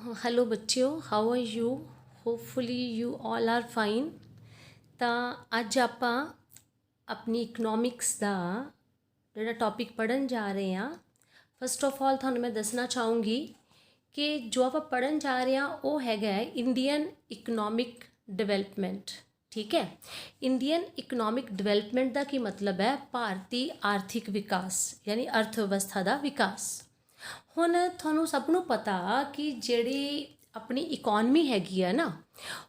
Hello बच्चों, how are you? Hopefully you all are fine. ਤਾਂ ਅੱਜ ਆਪਾਂ ਆਪਣੀ ਇਕਨੋਮਿਕਸ ਦਾ ਜਿਹੜਾ ਟੌਪਿਕ ਪੜ੍ਹਨ ਜਾ ਰਹੇ ਹਾਂ। ਫਸਟ ਆਫ ਆਲ ਤੁਹਾਨੂੰ ਮੈਂ ਦੱਸਣਾ ਚਾਹੂੰਗੀ ਕਿ ਜੋ ਆਪਾਂ ਪੜ੍ਹਨ ਜਾ ਰਹੇ ਹਾਂ ਉਹ ਹੈਗਾ ਇੰਡੀਅਨ ਇਕਨੋਮਿਕ ਡਿਵੈਲਪਮੈਂਟ। ਠੀਕ ਹੈ, ਇੰਡੀਅਨ ਇਕਨੋਮਿਕ ਡਿਵੈਲਪਮੈਂਟ ਦਾ ਕੀ ਮਤਲਬ ਹੈ? ਭਾਰਤੀ ਆਰਥਿਕ ਵਿਕਾਸ ਯਾਨੀ ਅਰਥ ਵਿਵਸਥਾ ਦਾ ਵਿਕਾਸ। ਹੁਣ ਤੁਹਾਨੂੰ ਸਭ ਨੂੰ ਪਤਾ ਕਿ ਜਿਹੜੀ ਆਪਣੀ ਇਕੋਨਮੀ ਹੈਗੀ ਆ ਨਾ,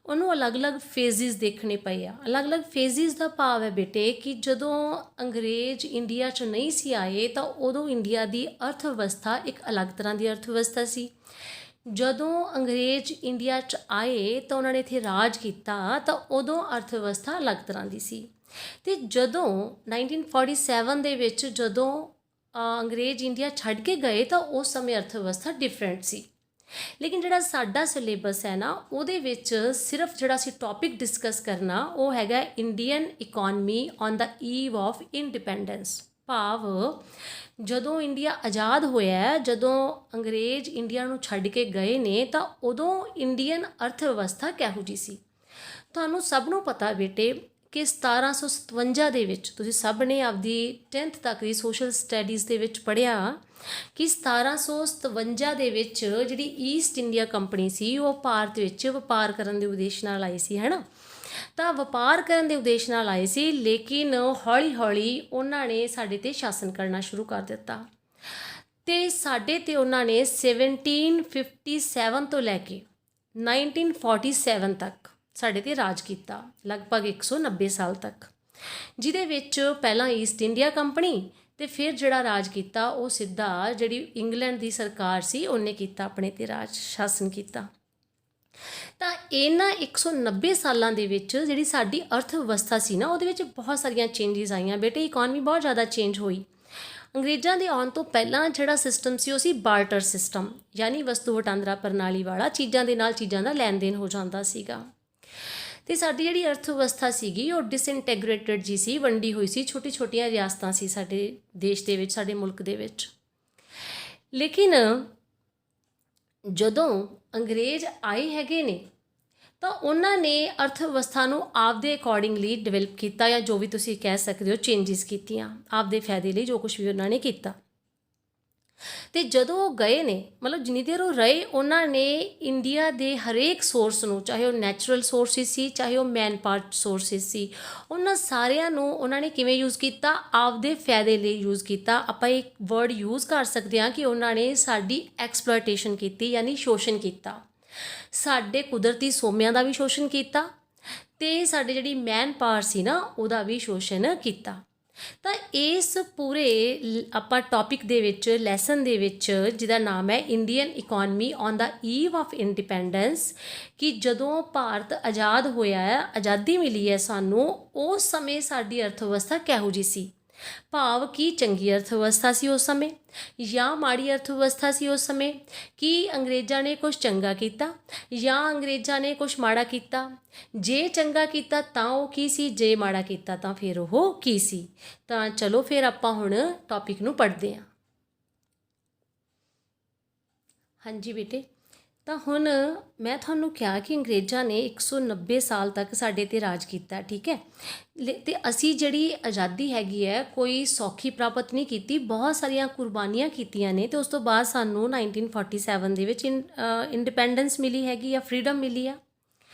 ਉਹਨੂੰ ਅਲੱਗ-ਅਲੱਗ ਫੇਜ਼ਿਸ ਦੇਖਣੇ ਪਏ ਆ। ਅਲੱਗ-ਅਲੱਗ ਫੇਜ਼ਿਸ ਦਾ ਭਾਵ ਹੈ ਬੇਟੇ ਕਿ ਜਦੋਂ ਅੰਗਰੇਜ਼ ਇੰਡੀਆ 'ਚ ਨਹੀਂ ਸੀ ਆਏ ਤਾਂ ਉਦੋਂ ਇੰਡੀਆ ਦੀ ਅਰਥ ਵਿਵਸਥਾ ਇੱਕ ਅਲੱਗ ਤਰ੍ਹਾਂ ਦੀ ਅਰਥ ਵਿਵਸਥਾ ਸੀ। ਜਦੋਂ ਅੰਗਰੇਜ਼ ਇੰਡੀਆ 'ਚ ਆਏ ਤਾਂ ਉਹਨਾਂ ਨੇ ਇੱਥੇ ਰਾਜ ਕੀਤਾ ਤਾਂ ਉਦੋਂ ਅਰਥ ਵਿਵਸਥਾ ਅਲੱਗ ਤਰ੍ਹਾਂ ਦੀ ਸੀ। ਅਤੇ ਜਦੋਂ 1947 ਦੇ ਵਿੱਚ ਜਦੋਂ ਅੰਗਰੇਜ਼ ਇੰਡੀਆ ਛੱਡ ਕੇ ਗਏ ਤਾਂ ਉਸ ਸਮੇਂ ਅਰਥ ਵਿਵਸਥਾ ਡਿਫਰੈਂਟ ਸੀ। ਲੇਕਿਨ ਜਿਹੜਾ ਸਾਡਾ ਸਿਲੇਬਸ ਹੈ ਨਾ, ਉਹਦੇ ਵਿੱਚ ਸਿਰਫ ਜਿਹੜਾ ਅਸੀਂ ਟੌਪਿਕ ਡਿਸਕਸ ਕਰਨਾ ਉਹ ਹੈਗਾ Indian economy on the Eve of independence. ਭਾਵ ਜਦੋਂ ਇੰਡੀਆ ਆਜ਼ਾਦ ਹੋਇਆ, ਜਦੋਂ ਅੰਗਰੇਜ਼ ਇੰਡੀਆ ਨੂੰ ਛੱਡ ਕੇ ਗਏ ਨੇ ਤਾਂ ਉਦੋਂ ਇੰਡੀਅਨ ਅਰਥ ਵਿਵਸਥਾ ਕਿਹੋ ਜਿਹੀ ਸੀ। ਤੁਹਾਨੂੰ ਸਭ ਨੂੰ ਪਤਾ ਬੇਟੇ ਕਿ 1757 ਦੇ ਵਿੱਚ, ਤੁਸੀਂ ਸਭ ਨੇ ਆਪਦੀ 10th ਤੱਕ ਦੀ ਸੋਸ਼ਲ ਸਟੱਡੀਜ਼ ਦੇ ਵਿੱਚ ਪੜ੍ਹਿਆ ਕਿ 1757 ਦੇ ਵਿੱਚ ਜਿਹੜੀ ਈਸਟ ਇੰਡੀਆ ਕੰਪਨੀ ਸੀ ਉਹ ਭਾਰਤ ਵਿੱਚ ਵਪਾਰ ਕਰਨ ਦੇ ਉਦੇਸ਼ ਨਾਲ ਆਈ ਸੀ, ਹੈ ਨਾ। ਤਾਂ ਵਪਾਰ ਕਰਨ ਦੇ ਉਦੇਸ਼ ਨਾਲ ਆਏ ਸੀ, ਲੇਕਿਨ ਹੌਲੀ ਹੌਲੀ ਉਹਨਾਂ ਨੇ ਸਾਡੇ 'ਤੇ ਸ਼ਾਸਨ ਕਰਨਾ ਸ਼ੁਰੂ ਕਰ ਦਿੱਤਾ ਅਤੇ ਸਾਡੇ 'ਤੇ ਉਹਨਾਂ ਨੇ 1757 ਤੋਂ ਲੈ ਕੇ 1947 ਤੱਕ ਸਾਡੇ 'ਤੇ ਰਾਜ ਕੀਤਾ, ਲਗਭਗ 190 ਸਾਲ ਤੱਕ, ਜਿਹਦੇ ਵਿੱਚ ਪਹਿਲਾਂ ਈਸਟ ਇੰਡੀਆ ਕੰਪਨੀ ਅਤੇ ਫਿਰ ਜਿਹੜਾ ਰਾਜ ਕੀਤਾ ਉਹ ਸਿੱਧਾ ਜਿਹੜੀ ਇੰਗਲੈਂਡ ਦੀ ਸਰਕਾਰ ਸੀ ਉਹਨੇ ਕੀਤਾ, ਆਪਣੇ 'ਤੇ ਰਾਜ ਸ਼ਾਸਨ ਕੀਤਾ। ਤਾਂ ਇਹਨਾਂ 190 ਸਾਲਾਂ ਦੇ ਵਿੱਚ ਜਿਹੜੀ ਸਾਡੀ ਅਰਥ ਵਿਵਸਥਾ ਸੀ ਨਾ, ਉਹਦੇ ਵਿੱਚ ਬਹੁਤ ਸਾਰੀਆਂ ਚੇਂਜਿਸ ਆਈਆਂ ਬੇਟੇ। ਇਕੋਨਮੀ ਬਹੁਤ ਜ਼ਿਆਦਾ ਚੇਂਜ ਹੋਈ। ਅੰਗਰੇਜ਼ਾਂ ਦੇ ਆਉਣ ਤੋਂ ਪਹਿਲਾਂ ਜਿਹੜਾ ਸਿਸਟਮ ਸੀ ਉਹ ਸੀ ਬਾਰਟਰ ਸਿਸਟਮ, ਯਾਨੀ ਵਸਤੂ ਵਟਾਂਦਰਾ ਪ੍ਰਣਾਲੀ ਵਾਲਾ। ਚੀਜ਼ਾਂ ਦੇ ਨਾਲ ਚੀਜ਼ਾਂ ਦਾ ਲੈਣ ਦੇਣ ਹੋ ਜਾਂਦਾ ਸੀਗਾ। ਅਤੇ ਸਾਡੀ ਜਿਹੜੀ ਅਰਥ ਵਿਵਸਥਾ ਸੀਗੀ ਉਹ ਡਿਸਇੰਟੈਗਰੇਟਡ ਜੀ ਸੀ, ਵੰਡੀ ਹੋਈ ਸੀ, ਛੋਟੀ ਛੋਟੀਆਂ ਰਿਆਸਤਾਂ ਸੀ ਸਾਡੇ ਦੇਸ਼ ਦੇ ਵਿੱਚ, ਸਾਡੇ ਮੁਲਕ ਦੇ ਵਿੱਚ। ਲੇਕਿਨ ਜਦੋਂ ਅੰਗਰੇਜ਼ ਆਏ ਹੈਗੇ ਨੇ ਤਾਂ ਉਹਨਾਂ ਨੇ ਅਰਥ ਵਿਵਸਥਾ ਨੂੰ ਆਪਦੇ ਅਕੋਰਡਿੰਗਲੀ ਡਿਵੈਲਪ ਕੀਤਾ, ਜਾਂ ਜੋ ਵੀ ਤੁਸੀਂ ਕਹਿ ਸਕਦੇ ਹੋ ਚੇਂਜਿਸ ਕੀਤੀਆਂ ਆਪਦੇ ਫਾਇਦੇ ਲਈ, ਜੋ ਕੁਛ ਵੀ ਉਹਨਾਂ ਨੇ ਕੀਤਾ। ਅਤੇ ਜਦੋਂ ਉਹ ਗਏ ਨੇ, ਮਤਲਬ ਜਿੰਨੀ ਦੇਰ ਉਹ ਰਹੇ, ਉਹਨਾਂ ਨੇ ਇੰਡੀਆ ਦੇ ਹਰੇਕ ਸੋਰਸ ਨੂੰ, ਚਾਹੇ ਉਹ ਨੈਚੁਰਲ ਸੋਰਸਿਸ ਸੀ, ਚਾਹੇ ਉਹ ਮੈਨ ਪਾਵਰ ਸੋਰਸਿਸ ਸੀ, ਉਹਨਾਂ ਸਾਰਿਆਂ ਨੂੰ ਉਹਨਾਂ ਨੇ ਕਿਵੇਂ ਯੂਜ਼ ਕੀਤਾ? ਆਪਦੇ ਫਾਇਦੇ ਲਈ ਯੂਜ਼ ਕੀਤਾ। ਆਪਾਂ ਇੱਕ ਵਰਡ ਯੂਜ਼ ਕਰ ਸਕਦੇ ਹਾਂ ਕਿ ਉਹਨਾਂ ਨੇ ਸਾਡੀ ਐਕਸਪਲੋਇਟੇਸ਼ਨ ਕੀਤੀ, ਯਾਨੀ ਸ਼ੋਸ਼ਣ ਕੀਤਾ। ਸਾਡੇ ਕੁਦਰਤੀ ਸੋਮਿਆਂ ਦਾ ਵੀ ਸ਼ੋਸ਼ਣ ਕੀਤਾ ਅਤੇ ਸਾਡੇ ਜਿਹੜੀ ਮੈਨ ਪਾਵਰ ਸੀ ਨਾ, ਉਹਦਾ ਵੀ ਸ਼ੋਸ਼ਣ ਕੀਤਾ। ਤਾਂ ਇਸ ਪੂਰੇ ਆਪਾਂ ਟੌਪਿਕ ਦੇ ਵਿੱਚ, ਲੈਸਨ ਦੇ ਵਿੱਚ, ਜਿਹਦਾ ਨਾਮ ਹੈ Indian economy on the Eve of independence, ਕਿ ਜਦੋਂ ਭਾਰਤ ਆਜ਼ਾਦ ਹੋਇਆ ਹੈ, ਆਜ਼ਾਦੀ ਮਿਲੀ ਹੈ ਸਾਨੂੰ, ਉਸ ਸਮੇਂ ਸਾਡੀ ਅਰਥ ਵਿਵਸਥਾ ਕਿਹੋ ਜਿਹੀ ਸੀ। ਭਾਵ ਕਿ ਚੰਗੀ ਅਰਥ ਵਿਵਸਥਾ ਸੀ ਉਸ ਸਮੇਂ ਜਾਂ ਮਾੜੀ ਅਰਥ ਵਿਵਸਥਾ ਸੀ ਉਸ ਸਮੇਂ। ਕਿ ਅੰਗਰੇਜ਼ਾਂ ਨੇ ਕੁਛ ਚੰਗਾ ਕੀਤਾ ਜਾਂ ਅੰਗਰੇਜ਼ਾਂ ਨੇ ਕੁਛ ਮਾੜਾ ਕੀਤਾ? ਜੇ ਚੰਗਾ ਕੀਤਾ ਤਾਂ ਉਹ ਕੀ ਸੀ, ਜੇ ਮਾੜਾ ਕੀਤਾ ਤਾਂ ਫਿਰ ਉਹ ਕੀ ਸੀ। ਤਾਂ ਚਲੋ ਫਿਰ ਆਪਾਂ ਹੁਣ ਟੌਪਿਕ ਨੂੰ ਪੜ੍ਹਦੇ ਹਾਂ। ਹਾਂਜੀ ਬੇਟੇ, ਤਾਂ ਹੁਣ ਮੈਂ ਤੁਹਾਨੂੰ ਕਿਹਾ ਕਿ ਅੰਗਰੇਜ਼ਾਂ ਨੇ 190 ਸਾਲ ਤੱਕ ਸਾਡੇ 'ਤੇ ਰਾਜ ਕੀਤਾ, ਠੀਕ ਹੈ। ਅਤੇ ਅਸੀਂ ਜਿਹੜੀ ਆਜ਼ਾਦੀ ਹੈਗੀ ਹੈ ਕੋਈ ਸੌਖੀ ਪ੍ਰਾਪਤ ਨਹੀਂ ਕੀਤੀ, ਬਹੁਤ ਸਾਰੀਆਂ ਕੁਰਬਾਨੀਆਂ ਕੀਤੀਆਂ ਨੇ। ਅਤੇ ਉਸ ਤੋਂ ਬਾਅਦ ਸਾਨੂੰ 1947 ਦੇ ਵਿੱਚ ਇੰਡੀਪੈਂਡੈਂਸ ਮਿਲੀ ਹੈਗੀ ਆ, ਫਰੀਡਮ ਮਿਲੀ ਆ।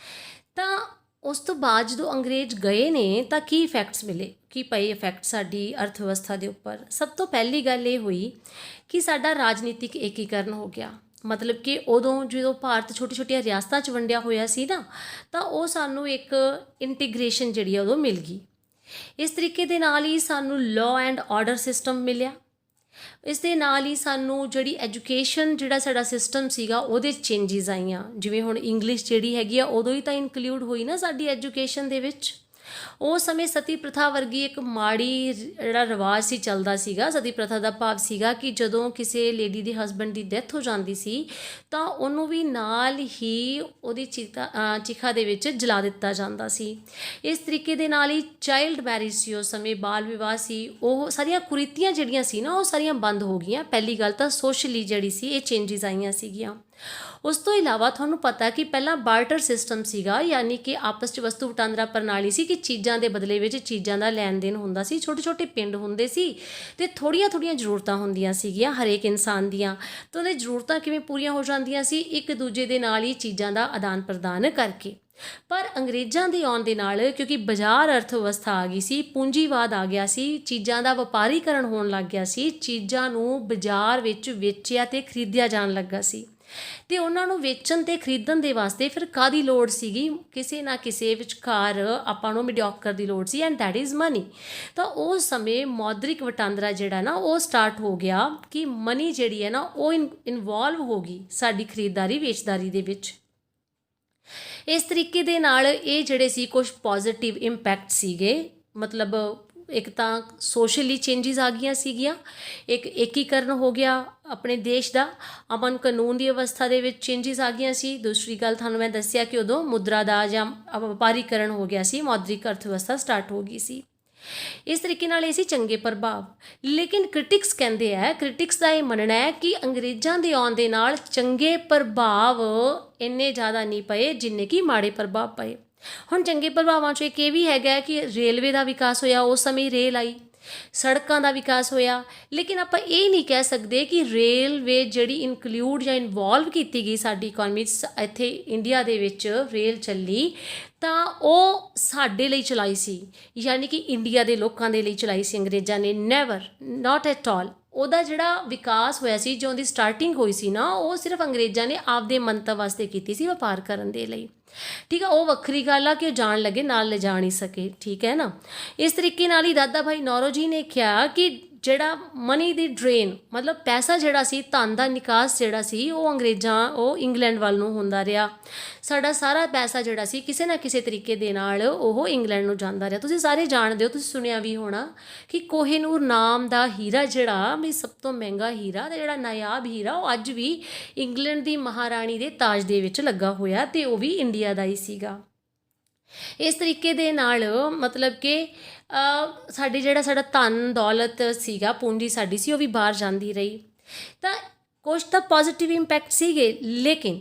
ਤਾਂ ਉਸ ਤੋਂ ਬਾਅਦ ਜਦੋਂ ਅੰਗਰੇਜ਼ ਗਏ ਨੇ ਤਾਂ ਕੀ ਇਫੈਕਟਸ ਮਿਲੇ, ਕੀ ਪਏ ਇਫੈਕਟ ਸਾਡੀ ਅਰਥ ਵਿਵਸਥਾ ਦੇ ਉੱਪਰ? ਸਭ ਤੋਂ ਪਹਿਲੀ ਗੱਲ ਇਹ ਹੋਈ ਕਿ ਸਾਡਾ ਰਾਜਨੀਤਿਕ ਏਕੀਕਰਨ ਹੋ ਗਿਆ। ਮਤਲਬ ਕਿ ਉਦੋਂ ਜਦੋਂ ਭਾਰਤ ਛੋਟੀ ਛੋਟੀਆਂ ਰਿਆਸਤਾਂ 'ਚ ਵੰਡਿਆ ਹੋਇਆ ਸੀ ਨਾ, ਤਾਂ ਉਹ ਸਾਨੂੰ ਇੱਕ ਇੰਟੀਗ੍ਰੇਸ਼ਨ ਜਿਹੜੀ ਆ ਉਦੋਂ ਮਿਲ ਗਈ। ਇਸ ਤਰੀਕੇ ਦੇ ਨਾਲ ਹੀ ਸਾਨੂੰ ਲਾਅ ਐਂਡ ਆਰਡਰ ਸਿਸਟਮ ਮਿਲਿਆ। ਇਸ ਦੇ ਨਾਲ ਹੀ ਸਾਨੂੰ ਜਿਹੜੀ ਐਜੂਕੇਸ਼ਨ, ਜਿਹੜਾ ਸਾਡਾ ਸਿਸਟਮ ਸੀਗਾ, ਉਹਦੇ ਚੇਂਜਿਸ ਆਈਆਂ। ਜਿਵੇਂ ਹੁਣ ਇੰਗਲਿਸ਼ ਜਿਹੜੀ ਹੈਗੀ ਆ ਉਦੋਂ ਹੀ ਤਾਂ ਇਨਕਲੂਡ ਹੋਈ ਨਾ ਸਾਡੀ ਐਜੂਕੇਸ਼ਨ ਦੇ ਵਿੱਚ। ਉਸ ਸਮੇਂ ਸਤੀ ਪ੍ਰਥਾ ਵਰਗੀ ਇੱਕ ਮਾੜੀ ਜਿਹੜਾ ਰਿਵਾਜ਼ ਸੀ ਚੱਲਦਾ ਸੀਗਾ। ਸਤੀ ਪ੍ਰਥਾ ਦਾ ਭਾਵ ਸੀਗਾ ਕਿ ਜਦੋਂ ਕਿਸੇ ਲੇਡੀ ਦੇ ਹਸਬੈਂਡ ਦੀ ਡੈਥ ਹੋ ਜਾਂਦੀ ਸੀ ਤਾਂ ਉਹਨੂੰ ਵੀ ਨਾਲ ਹੀ ਉਹਦੀ ਚਿਖਾ ਦੇ ਵਿੱਚ ਜਲਾ ਦਿੱਤਾ ਜਾਂਦਾ ਸੀ। ਇਸ ਤਰੀਕੇ ਦੇ ਨਾਲ ਹੀ ਚਾਈਲਡ ਮੈਰਿਜ ਸੀ ਉਸ ਸਮੇਂ, ਬਾਲ ਵਿਵਾਹ ਸੀ, ਉਹ ਸਾਰੀਆਂ ਕੁਰੀਤੀਆਂ ਜਿਹੜੀਆਂ ਸੀ ਨਾ ਉਹ ਸਾਰੀਆਂ ਬੰਦ ਹੋ ਗਈਆਂ। ਪਹਿਲੀ ਗੱਲ ਤਾਂ ਸੋਸ਼ਲੀ ਜਿਹੜੀ ਸੀ ਇਹ ਚੇਂਜਿਸ ਆਈਆਂ ਸੀਗੀਆਂ। ਉਸ ਤੋਂ ਇਲਾਵਾ ਤੁਹਾਨੂੰ ਪਤਾ ਕਿ ਪਹਿਲਾਂ ਬਾਰਟਰ ਸਿਸਟਮ ਸੀਗਾ, ਯਾਨੀ ਕਿ ਆਪਸ 'ਚ ਵਸਤੂ ਵਟਾਂਦਰਾ ਪ੍ਰਣਾਲੀ ਸੀ ਕਿ ਚੀਜ਼ਾਂ ਦੇ ਬਦਲੇ ਵਿੱਚ ਚੀਜ਼ਾਂ ਦਾ ਲੈਣ ਦੇਣ ਹੁੰਦਾ ਸੀ। ਛੋਟੇ ਛੋਟੇ ਪਿੰਡ ਹੁੰਦੇ ਸੀ ਅਤੇ ਥੋੜ੍ਹੀਆਂ ਥੋੜ੍ਹੀਆਂ ਜ਼ਰੂਰਤਾਂ ਹੁੰਦੀਆਂ ਸੀਗੀਆਂ ਹਰੇਕ ਇਨਸਾਨ ਦੀਆਂ, ਤਾਂ ਉਹਦੇ ਜ਼ਰੂਰਤਾਂ ਕਿਵੇਂ ਪੂਰੀਆਂ ਹੋ ਜਾਂਦੀਆਂ ਸੀ? ਇੱਕ ਦੂਜੇ ਦੇ ਨਾਲ ਹੀ ਚੀਜ਼ਾਂ ਦਾ ਆਦਾਨ ਪ੍ਰਦਾਨ ਕਰਕੇ। ਪਰ ਅੰਗਰੇਜ਼ਾਂ ਦੇ ਆਉਣ ਦੇ ਨਾਲ, ਕਿਉਂਕਿ ਬਾਜ਼ਾਰ ਅਰਥ ਵਿਵਸਥਾ ਆ ਗਈ ਸੀ, ਪੂੰਜੀਵਾਦ ਆ ਗਿਆ ਸੀ, ਚੀਜ਼ਾਂ ਦਾ ਵਪਾਰੀਕਰਨ ਹੋਣ ਲੱਗ ਗਿਆ ਸੀ, ਚੀਜ਼ਾਂ ਨੂੰ ਬਾਜ਼ਾਰ ਵਿੱਚ ਵੇਚਿਆ ਅਤੇ ਖਰੀਦਿਆ ਜਾਣ ਲੱਗਾ ਸੀ। ਅਤੇ ਉਹਨਾਂ ਨੂੰ ਵੇਚਣ ਅਤੇ ਖਰੀਦਣ ਦੇ ਵਾਸਤੇ ਫਿਰ ਕਾਹਦੀ ਲੋੜ ਸੀਗੀ? ਕਿਸੇ ਨਾ ਕਿਸੇ ਵਿਚਕਾਰ ਆਪਾਂ ਨੂੰ ਮਿਡਿਓਕਰ ਦੀ ਲੋੜ ਸੀ, ਐਂਡ ਦੈਟ ਇਜ਼ ਮਨੀ। ਤਾਂ ਉਸ ਸਮੇਂ ਮੌਦਰਿਕ ਵਟਾਂਦਰਾ ਜਿਹੜਾ ਨਾ ਉਹ ਸਟਾਰਟ ਹੋ ਗਿਆ ਕਿ ਮਨੀ ਜਿਹੜੀ ਹੈ ਨਾ ਉਹ ਇਨਵੋਲਵ ਹੋ ਗਈ ਸਾਡੀ ਖਰੀਦਦਾਰੀ ਵੇਚਦਾਰੀ ਦੇ ਵਿੱਚ। ਇਸ ਤਰੀਕੇ ਦੇ ਨਾਲ ਇਹ ਜਿਹੜੇ ਸੀ ਕੁਛ ਪੋਜ਼ੀਟਿਵ ਇੰਪੈਕਟ ਸੀਗੇ, ਮਤਲਬ ਇੱਕ ਤਾਂ ਸੋਸ਼ਲੀ ਚੇਂਜਿਸ ਆ ਗਈਆਂ ਸੀਗੀਆਂ, ਇੱਕ ਏਕੀਕਰਨ ਹੋ ਗਿਆ ਆਪਣੇ ਦੇਸ਼ ਦਾ, ਅਮਨ ਕਾਨੂੰਨ ਦੀ ਅਵਸਥਾ ਦੇ ਵਿੱਚ ਚੇਂਜਿਸ ਆ ਗਈਆਂ ਸੀ। ਦੂਸਰੀ ਗੱਲ ਤੁਹਾਨੂੰ ਮੈਂ ਦੱਸਿਆ ਕਿ ਉਦੋਂ ਮੁਦਰਾ ਦਾ ਜਾਂ ਵਪਾਰੀਕਰਨ ਹੋ ਗਿਆ ਸੀ, ਮੌਦਰਿਕ ਅਰਥ ਵਿਵਸਥਾ ਸਟਾਰਟ ਹੋ ਗਈ ਸੀ। ਇਸ ਤਰੀਕੇ ਨਾਲ ਇਹ ਸੀ ਚੰਗੇ ਪ੍ਰਭਾਵ। ਲੇਕਿਨ ਕ੍ਰਿਟਿਕਸ ਕਹਿੰਦੇ ਹੈ, ਕ੍ਰਿਟਿਕਸ ਦਾ ਇਹ ਮੰਨਣਾ ਹੈ ਕਿ ਅੰਗਰੇਜ਼ਾਂ ਦੇ ਆਉਣ ਦੇ ਨਾਲ ਚੰਗੇ ਪ੍ਰਭਾਵ ਇੰਨੇ ਜ਼ਿਆਦਾ ਨਹੀਂ ਪਏ ਜਿੰਨੇ ਕਿ ਮਾੜੇ ਪ੍ਰਭਾਵ ਪਏ। ਹੁਣ ਚੰਗੇ ਪ੍ਰਭਾਵਾਂ 'ਚ ਇੱਕ ਇਹ ਵੀ ਹੈਗਾ ਕਿ ਰੇਲਵੇ ਦਾ ਵਿਕਾਸ ਹੋਇਆ, ਉਸ ਸਮੇਂ ਰੇਲ ਆਈ, ਸੜਕਾਂ ਦਾ ਵਿਕਾਸ ਹੋਇਆ। ਲੇਕਿਨ ਆਪਾਂ ਇਹ ਨਹੀਂ ਕਹਿ ਸਕਦੇ ਕਿ ਰੇਲਵੇ ਜਿਹੜੀ ਇਨਕਲੂਡ ਜਾਂ ਇਨਵੋਲਵ ਕੀਤੀ ਗਈ ਸਾਡੀ ਇਕੋਨਮੀ 'ਚ, ਇੱਥੇ ਇੰਡੀਆ ਦੇ ਵਿੱਚ ਰੇਲ ਚੱਲੀ ਤਾਂ ਉਹ ਸਾਡੇ ਲਈ ਚਲਾਈ ਸੀ, ਯਾਨੀ ਕਿ ਇੰਡੀਆ ਦੇ ਲੋਕਾਂ ਦੇ ਲਈ ਚਲਾਈ ਸੀ ਅੰਗਰੇਜ਼ਾਂ ਨੇ। Never, not at all. ਉਹਦਾ ਜਿਹੜਾ ਵਿਕਾਸ ਹੋਇਆ ਸੀ, ਜੋ ਉਹਦੀ ਸਟਾਰਟਿੰਗ ਹੋਈ ਸੀ ਨਾ, ਉਹ ਸਿਰਫ ਅੰਗਰੇਜ਼ਾਂ ਨੇ ਆਪਦੇ ਮੰਤਵ ਵਾਸਤੇ ਕੀਤੀ ਸੀ, ਵਪਾਰ ਕਰਨ ਦੇ ਲਈ। ਠੀਕ ਆ, ਉਹ ਵੱਖਰੀ ਗੱਲ ਆ ਕਿ ਉਹ ਜਾਣ ਲੱਗੇ ਨਾਲ ਲਿਜਾ ਨਹੀਂ ਸਕੇ, ਠੀਕ ਹੈ ਨਾ। ਇਸ ਤਰੀਕੇ ਨਾਲ ਹੀ ਦਾਦਾ ਭਾਈ ਨੌਰੋਜੀ ਨੇ ਕਿਹਾ ਕਿ ਜਿਹੜਾ ਮਨੀ ਦੀ ਡਰੇਨ, ਮਤਲਬ ਪੈਸਾ ਜਿਹੜਾ ਸੀ, ਧਨ ਦਾ ਨਿਕਾਸ ਜਿਹੜਾ ਸੀ, ਉਹ ਇੰਗਲੈਂਡ ਵੱਲ ਨੂੰ ਹੁੰਦਾ ਰਿਹਾ। ਸਾਡਾ ਸਾਰਾ ਪੈਸਾ ਜਿਹੜਾ ਸੀ ਕਿਸੇ ਨਾ ਕਿਸੇ ਤਰੀਕੇ ਦੇ ਨਾਲ ਉਹ ਇੰਗਲੈਂਡ ਨੂੰ ਜਾਂਦਾ ਰਿਹਾ। ਤੁਸੀਂ ਸਾਰੇ ਜਾਣਦੇ ਹੋ, ਤੁਸੀਂ ਸੁਣਿਆ ਵੀ ਹੋਣਾ ਕਿ ਕੋਹਿਨੂਰ ਨਾਮ ਦਾ ਹੀਰਾ ਜਿਹੜਾ ਵੀ ਸਭ ਤੋਂ ਮਹਿੰਗਾ ਹੀਰਾ ਅਤੇ ਜਿਹੜਾ ਨਾਯਾਬ ਹੀਰਾ, ਉਹ ਅੱਜ ਵੀ ਇੰਗਲੈਂਡ ਦੀ ਮਹਾਰਾਣੀ ਦੇ ਤਾਜ ਦੇ ਵਿੱਚ ਲੱਗਾ ਹੋਇਆ ਅਤੇ ਉਹ ਵੀ ਇੰਡੀਆ ਦਾ ਹੀ ਸੀਗਾ। ਇਸ ਤਰੀਕੇ ਦੇ ਨਾਲ ਮਤਲਬ ਕਿ ਸਾਡਾ ਧਨ ਦੌਲਤ ਸੀਗਾ, ਪੂੰਜੀ ਸਾਡੀ ਸੀ, ਉਹ ਵੀ ਬਾਹਰ ਜਾਂਦੀ ਰਹੀ। ਤਾਂ ਕੁਛ ਤਾਂ ਪੋਜ਼ੀਟਿਵ ਇੰਪੈਕਟ ਸੀਗੇ, ਲੇਕਿਨ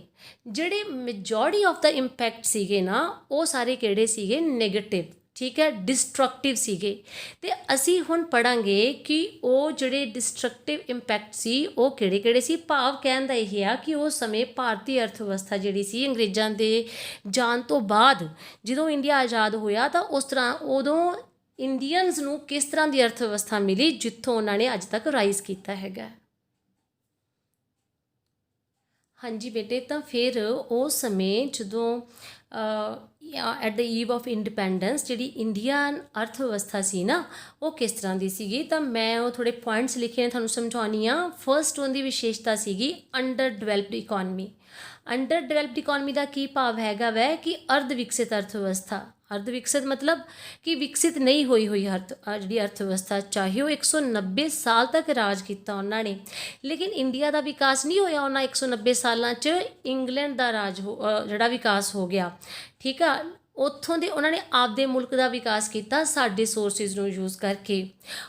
ਜਿਹੜੇ ਮੈਜੋਰਟੀ ਆਫ ਦਾ ਇੰਪੈਕਟ ਸੀਗੇ ਨਾ, ਉਹ ਸਾਰੇ ਕਿਹੜੇ ਸੀਗੇ? ਨੈਗੇਟਿਵ, ਠੀਕ ਹੈ, ਡਿਸਟਰਕਟਿਵ ਸੀਗੇ। ਅਤੇ ਅਸੀਂ ਹੁਣ ਪੜ੍ਹਾਂਗੇ ਕਿ ਉਹ ਜਿਹੜੇ ਡਿਸਟਰਕਟਿਵ ਇੰਪੈਕਟ ਸੀ ਉਹ ਕਿਹੜੇ ਕਿਹੜੇ ਸੀ। ਭਾਵ ਕਹਿਣ ਦਾ ਇਹ ਆ ਕਿ ਉਸ ਸਮੇਂ ਭਾਰਤੀ ਅਰਥ ਵਿਵਸਥਾ ਜਿਹੜੀ ਸੀ ਅੰਗਰੇਜ਼ਾਂ ਦੇ ਜਾਣ ਤੋਂ ਬਾਅਦ, ਜਦੋਂ ਇੰਡੀਆ ਆਜ਼ਾਦ ਹੋਇਆ, ਤਾਂ ਉਸ ਤਰ੍ਹਾਂ ਉਦੋਂ ਇੰਡੀਅਨਸ ਨੂੰ ਕਿਸ ਤਰ੍ਹਾਂ ਦੀ ਅਰਥ ਵਿਵਸਥਾ ਮਿਲੀ ਜਿੱਥੋਂ ਉਹਨਾਂ ਨੇ ਅੱਜ ਤੱਕ ਰਾਈਜ਼ ਕੀਤਾ ਹੈਗਾ। ਹਾਂਜੀ ਬੇਟੇ, ਤਾਂ ਫਿਰ ਉਸ ਸਮੇਂ ਜਦੋਂ at the Eve of independence ਜਿਹੜੀ ਇੰਡੀਅਨ ਅਰਥ ਵਿਵਸਥਾ ਸੀ ਨਾ, ਉਹ ਕਿਸ ਤਰ੍ਹਾਂ ਦੀ ਸੀਗੀ, ਤਾਂ ਮੈਂ ਉਹ ਥੋੜ੍ਹੇ ਪੁਆਇੰਟਸ ਲਿਖੇ ਨੇ, ਤੁਹਾਨੂੰ ਸਮਝਾਉਣੀ ਆ। ਫਸਟ ਉਹਦੀ ਵਿਸ਼ੇਸ਼ਤਾ ਸੀਗੀ under developed economy. Under developed economy ਦਾ ਕੀ ਭਾਵ ਹੈਗਾ ਵੈ ਕਿ ਅਰਧ ਵਿਕਸਿਤ ਅਰਥ ਵਿਵਸਥਾ। ਅਰਧ ਵਿਕਸਿਤ ਮਤਲਬ ਕਿ ਵਿਕਸਿਤ ਨਹੀਂ ਹੋਈ ਜਿਹੜੀ ਅਰਥ ਵਿਵਸਥਾ, ਚਾਹੇ ਉਹ 190 ਸਾਲ ਤੱਕ ਰਾਜ ਕੀਤਾ ਉਹਨਾਂ ਨੇ, ਲੇਕਿਨ ਇੰਡੀਆ ਦਾ ਵਿਕਾਸ ਨਹੀਂ ਹੋਇਆ ਉਹਨਾਂ 190 ਸਾਲਾਂ 'ਚ। ਇੰਗਲੈਂਡ ਦਾ ਰਾਜ ਜਿਹੜਾ ਵਿਕਾਸ ਹੋ ਗਿਆ, ਠੀਕ ਆ, ਉੱਥੋਂ ਦੇ ਉਹਨਾਂ ਨੇ ਆਪਦੇ ਮੁਲਕ ਦਾ ਵਿਕਾਸ ਕੀਤਾ ਸਾਡੇ ਸੋਰਸਿਸ ਨੂੰ ਯੂਜ਼ ਕਰਕੇ।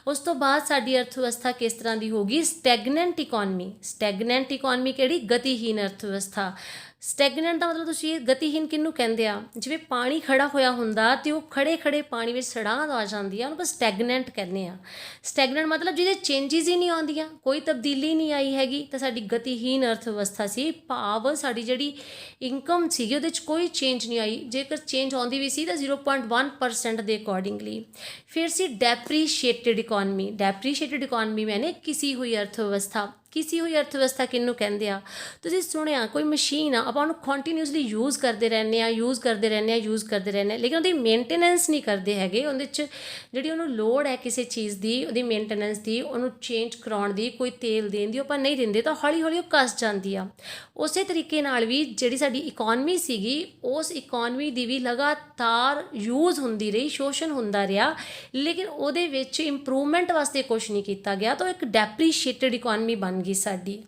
ਉਸ ਤੋਂ ਬਾਅਦ ਸਾਡੀ ਅਰਥ ਵਿਵਸਥਾ ਕਿਸ ਤਰ੍ਹਾਂ ਦੀ ਹੋ ਗਈ? Stagnant economy. ਸਟੈਗਨੈਂਟ ਇਕੋਨਮੀ ਕਿਹੜੀ? ਗਤੀਹੀਨ ਅਰਥ ਵਿਵਸਥਾ। ਸਟੈਗਨੈਂਟ ਦਾ ਮਤਲਬ ਤੁਸੀਂ ਗਤੀਹੀਨ ਕਿਹਨੂੰ ਕਹਿੰਦੇ ਆ? ਜਿਵੇਂ ਪਾਣੀ ਖੜਾ ਹੋਇਆ ਹੁੰਦਾ ਅਤੇ ਉਹ ਖੜੇ ਖੜੇ ਪਾਣੀ ਵਿੱਚ ਸੜਾਂ ਆ ਜਾਂਦੀ ਆ, ਉਹਨੂੰ ਆਪਾਂ ਸਟੈਗਨੈਂਟ ਕਹਿੰਦੇ ਆ। ਸਟੈਗਨੈਂਟ ਮਤਲਬ ਜਿਹਦੇ ਚੇਂਜਿਸ ਹੀ ਨਹੀਂ ਆਉਂਦੀਆਂ, ਕੋਈ ਤਬਦੀਲੀ ਨਹੀਂ ਆਈ ਹੈਗੀ, ਤਾਂ ਸਾਡੀ ਗਤੀਹੀਨ ਅਰਥ ਵਿਵਸਥਾ ਸੀ। ਭਾਵ ਸਾਡੀ ਜਿਹੜੀ ਇਨਕਮ ਸੀਗੀ ਉਹਦੇ 'ਚ ਕੋਈ ਚੇਂਜ ਨਹੀਂ ਆਈ, ਜੇਕਰ ਚੇਂਜ ਆਉਂਦੀ ਵੀ ਸੀ ਤਾਂ 0.1% ਦੇ ਅਕੋਰਡਿੰਗਲੀ। ਫਿਰ ਸੀ ਡੈਪਰੀਸ਼ੀਏਟਡ ਇਕੋਨਮੀ। ਡੈਪਰੀਸ਼ੀਏਟਡ ਇਕੋਨਮੀ ਮੈਨੇ ਕਿਸੀ ਹੋਈ ਅਰਥ ਵਿਵਸਥਾ। ਕਿਸੀ ਹੋਈ ਅਰਥ ਵਿਵਸਥਾ ਕਿਹਨੂੰ ਕਹਿੰਦੇ ਆ? ਤੁਸੀਂ ਸੁਣਿਆ, ਕੋਈ ਮਸ਼ੀਨ ਆ, ਆਪਾਂ ਉਹਨੂੰ ਕੰਟੀਨਿਊਸਲੀ ਯੂਜ਼ ਕਰਦੇ ਰਹਿੰਦੇ ਹਾਂ, ਲੇਕਿਨ ਉਹਦੀ ਮੇਨਟੇਨੈਂਸ ਨਹੀਂ ਕਰਦੇ ਹੈਗੇ। ਉਹਦੇ 'ਚ ਜਿਹੜੀ ਉਹਨੂੰ ਲੋੜ ਹੈ ਕਿਸੇ ਚੀਜ਼ ਦੀ, ਉਹਦੀ ਮੇਨਟੇਨੈਂਸ ਦੀ, ਉਹਨੂੰ ਚੇਂਜ ਕਰਾਉਣ ਦੀ, ਕੋਈ ਤੇਲ ਦੇਣ ਦੀ, ਆਪਾਂ ਨਹੀਂ ਦਿੰਦੇ, ਤਾਂ ਹੌਲੀ ਹੌਲੀ ਉਹ ਘਸ ਜਾਂਦੀ ਆ। ਉਸੇ ਤਰੀਕੇ ਨਾਲ ਵੀ ਜਿਹੜੀ ਸਾਡੀ ਇਕੋਨਮੀ ਸੀਗੀ, ਉਸ ਇਕੋਨਮੀ ਦੀ ਵੀ ਲਗਾਤਾਰ ਯੂਜ਼ ਹੁੰਦੀ ਰਹੀ, ਸ਼ੋਸ਼ਣ ਹੁੰਦਾ ਰਿਹਾ, ਲੇਕਿਨ ਉਹਦੇ ਵਿੱਚ ਇੰਪਰੂਵਮੈਂਟ ਵਾਸਤੇ ਕੁਛ ਨਹੀਂ ਕੀਤਾ ਗਿਆ, ਤਾਂ ਉਹ ਇੱਕ ਡੈਪਰੀਸ਼ੀਏਟਡ ਇਕੋਨਮੀ ਬਣ ਗਈ ਸਾਡੀ।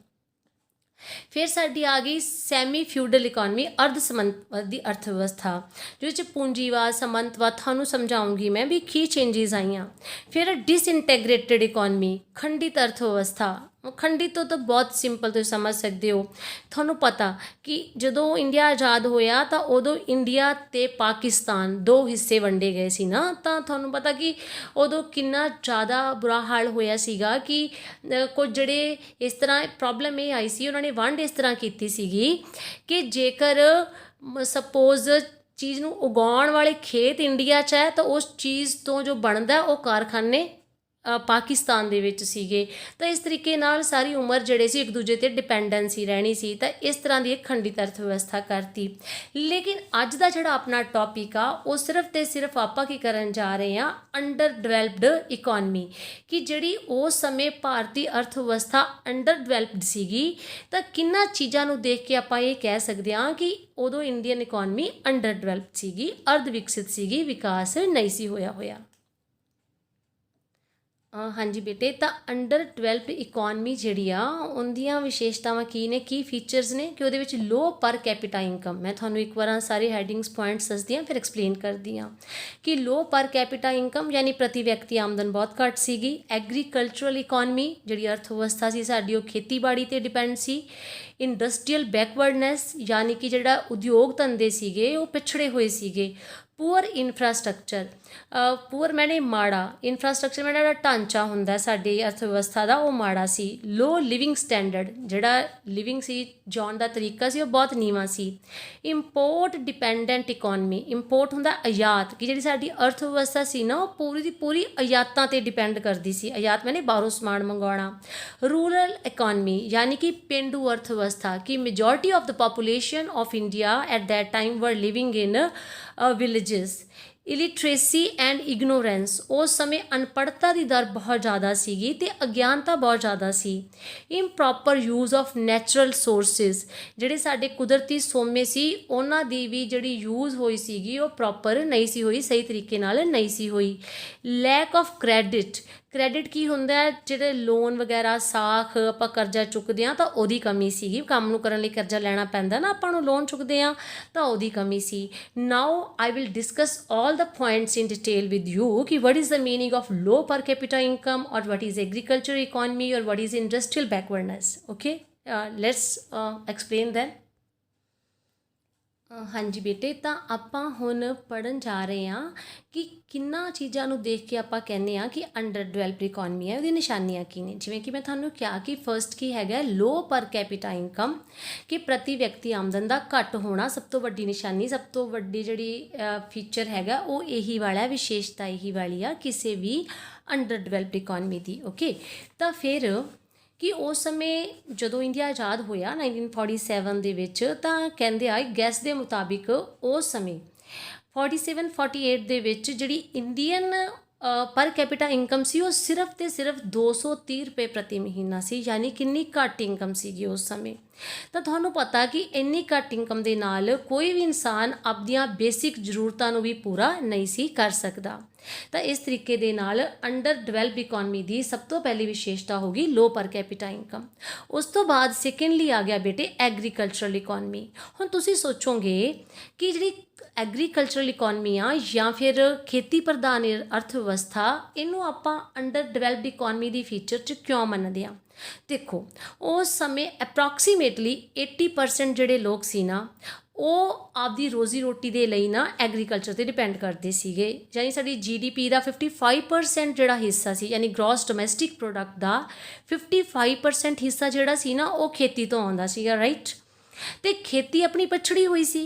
ਫਿਰ ਸਾਡੀ ਆ ਗਈ ਸੈਮੀ ਫਿਊਡਲ ਇਕੋਨਮੀ, ਅਰਧ ਸਮੰਤਵਾਦ ਦੀ ਅਰਥ ਵਿਵਸਥਾ, ਜਿਹਦੇ 'ਚ ਪੂੰਜੀਵਾਦ, ਸਮੰਤਵਾਦ ਤੁਹਾਨੂੰ ਸਮਝਾਉਂਗੀ ਮੈਂ ਵੀ ਕੀ ਚੇਂਜਿਸ ਆਈਆਂ। ਫਿਰ ਡਿਸਇੰਟੈਗਰੇਟਡ ਇਕੋਨਮੀ, ਖੰਡਿਤ ਅਰਥ ਵਿਵਸਥਾ, खंडित तो बहुत सिंपल तुसीं समझ सकते हो। तुहानूं पता कि जदों इंडिया आज़ाद होया तो उदों इंडिया ते पाकिस्तान दो हिस्से वंडे गए सी ना, तो तुहानूं पता कि उदों किन्ना ज़्यादा बुरा हाल होया सीगा कि कुछ जिहड़े इस तरह प्रॉब्लम ये आई सी, उन्होंने वंड इस तरह कीती सीगी कि जेकर सपोज चीज़ नूं उगाउण वाले खेत इंडिया च है तो उस चीज़ तो जो बनदा वो कारखाने पाकिस्तान दे विच सीगे। तो इस तरीके नाल सारी उम्र जिहड़े सी एक दूजे ते डिपेंडेंसी रहनी सी, तो इस तरह की एक खंडित अर्थ व्यवस्था करती। लेकिन अज दा जिहड़ा अपना टॉपिक आ वो सिर्फ ते सिर्फ आपां की करन जा रहे हैं अंडर डिवेलप्ड इकोनमी, कि जिहड़ी उस समय भारती अर्थ व्यवस्था अंडर डिवेलप्ड सीगी, तो किन्ना चीज़ां नूं देख के आपां ये कह सकते हैं कि उदों इंडियन इकोनमी अंडर डिवेलप्ड सीगी, अर्ध विकसित सीगी, विकास नहीं सी होया। हाँ जी बेटे, तो अंडर डिवेलप्ड इकोनमी जिहड़ी आ उहदियां विशेषतावां की ने, की फीचर्स ने कि उहदे विच लो पर कैपिटा इनकम। मैं तुहानूं एक बार सारे हैडिंग्स पॉइंट्स दसदी हां फिर एक्सप्लेन करदी हां कि लो पर कैपिटा इनकम यानी प्रति व्यक्ति आमदन बहुत घट सीगी। एग्रीकल्चरल इकोनमी जिहड़ी अर्थ व्यवस्था सी साडी, ओह खेतीबाड़ी ते डिपेंड सी। इंडस्ट्रीयल बैकवर्डनैस यानी कि जिहड़ा उद्योग धंधे सीगे वो पिछड़े हुए सीगे। पुअर इंफ्रास्ट्रक्चर, पुअर मैंने माड़ा इंफ्रास्ट्रक्चर में जिहड़ा ढांचा हुंदा साडी अर्थ व्यवस्था दा वो माड़ा सी। लो लिविंग स्टैंडर्ड, जिहड़ा लिविंग सी जौन दा तरीका सी वो बहुत नीवां सी। इंपोर्ट डिपेंडेंट इकोनमी, इंपोर्ट हुंदा आयात, कि जिहड़ी साडी अर्थ व्यवस्था सी ना वो पूरी दी पूरी आयातां ते डिपेंड करदी सी। आयात मैंने बाहरों समान मंगवाउणा। रूरल इकोनमी यानी कि पेंडू अर्थ व्यवस्था, कि majority of the population of India at that time were living in villages. Illiteracy and ignorance, उस समय अनपढ़ता की दर बहुत ज़्यादा सीगी ते अज्ञानता बहुत ज़्यादा सी। Improper use of natural sources, जिहड़े साडे कुदरती सोमे सी उन्हां दी भी जिहड़ी यूज़ होई सीगी वो प्रॉपर नहीं सी होई, सही तरीके नाल नहीं सी होई। लैक ऑफ क्रेडिट, क्रेडिट की हुंदा है जिहड़े लोन वगैरह साख आपां करजा चुकदे हां तां ओहदी कमी सीगी, काम नूं करन लई करजा लैना पैंदा ना आपां नूं, लोन चुकदे हां तां ओहदी कमी सी। Now I will discuss all the points in detail with you कि what is the meaning of low per capita income और वट इज़ एग्रीकल्चर इकोनमी और what is industrial backwardness. Okay, let's explain that. हाँ जी बेटे, तो आपां हुण पढ़न जा रहे हैं कि किन्ना चीज़ां नूं देख के आपां कहने आ कि अंडर डिवेलप्ड इकोनमी है, उहदी निशानियां की ने। जिवें कि मैं तुहानूं कहा कि फर्स्ट की हैगा लो पर कैपिटा इनकम, कि प्रति व्यक्ति आमदन का घट होना सब तो वड्डी निशानी, सब तो वड्डी जिहड़ी फीचर हैगा वो यही वाला है, विशेषता यही वाली आ किसी भी अंडर डिवेलप्ड इकोनमी की। ओके, तो फिर कि उस समय जदों इंडिया आज़ाद होया 1947 ਦੇ ਵਿੱਚ, ਤਾਂ ਕਹਿੰਦੇ ਆ ਗੈਸ ਦੇ ਮੁਤਾबिक उस समय 47-48 ਦੇ ਵਿੱਚ ਜਿਹੜੀ ਇੰਡੀਅਨ पर कैपिटा इनकम सी वो सिर्फ तो सिर्फ 230 रुपये प्रति महीना सी, यानी किन्नी घट इनकम सीगी उस समय। तो तुहानूं पता कि इन्नी घट इनकम दे नाल कोई भी इंसान अपदियां बेसिक जरूरतां नूं भी पूरा नहीं सी कर सकदा। तो इस तरीके दे नाल अंडर डिवेलप्ड इकोनमी की सब तो पहली विशेषता होगी लो पर कैपिटा इनकम। उस तो बाद सेकेंडली आ गया बेटे एग्रीकल्चरल इकोनमी। हुण तुसीं सोचोगे कि जिहड़ी एग्रीकल्चरल इकोनमी आ या फिर खेती प्रधान अर्थ व्यवस्था, इनू आपां अंडर डिवेलप्ड इकोनमी की फीचर च क्यों मनदे आ। देखो उस समय अप्रॉक्सीमेटली 80% जिहड़े लोग सी ना ਉਹ ਆਪਦੀ ਰੋਜ਼ੀ ਰੋਟੀ ਦੇ ਲਈ ਨਾ ਐਗਰੀਕਲਚਰ 'ਤੇ ਡਿਪੈਂਡ ਕਰਦੇ ਸੀਗੇ। ਯਾਨੀ ਸਾਡੀ GDP ਦਾ 55% ਜਿਹੜਾ ਹਿੱਸਾ ਸੀ, ਯਾਨੀ ਗ੍ਰੋਸ ਡੋਮੈਸਟਿਕ ਪ੍ਰੋਡਕਟ ਦਾ 55% ਹਿੱਸਾ ਜਿਹੜਾ ਸੀ ਨਾ ਉਹ ਖੇਤੀ ਤੋਂ ਆਉਂਦਾ ਸੀਗਾ, ਰਾਈਟ। ਅਤੇ ਖੇਤੀ ਆਪਣੀ ਪਛੜੀ ਹੋਈ ਸੀ।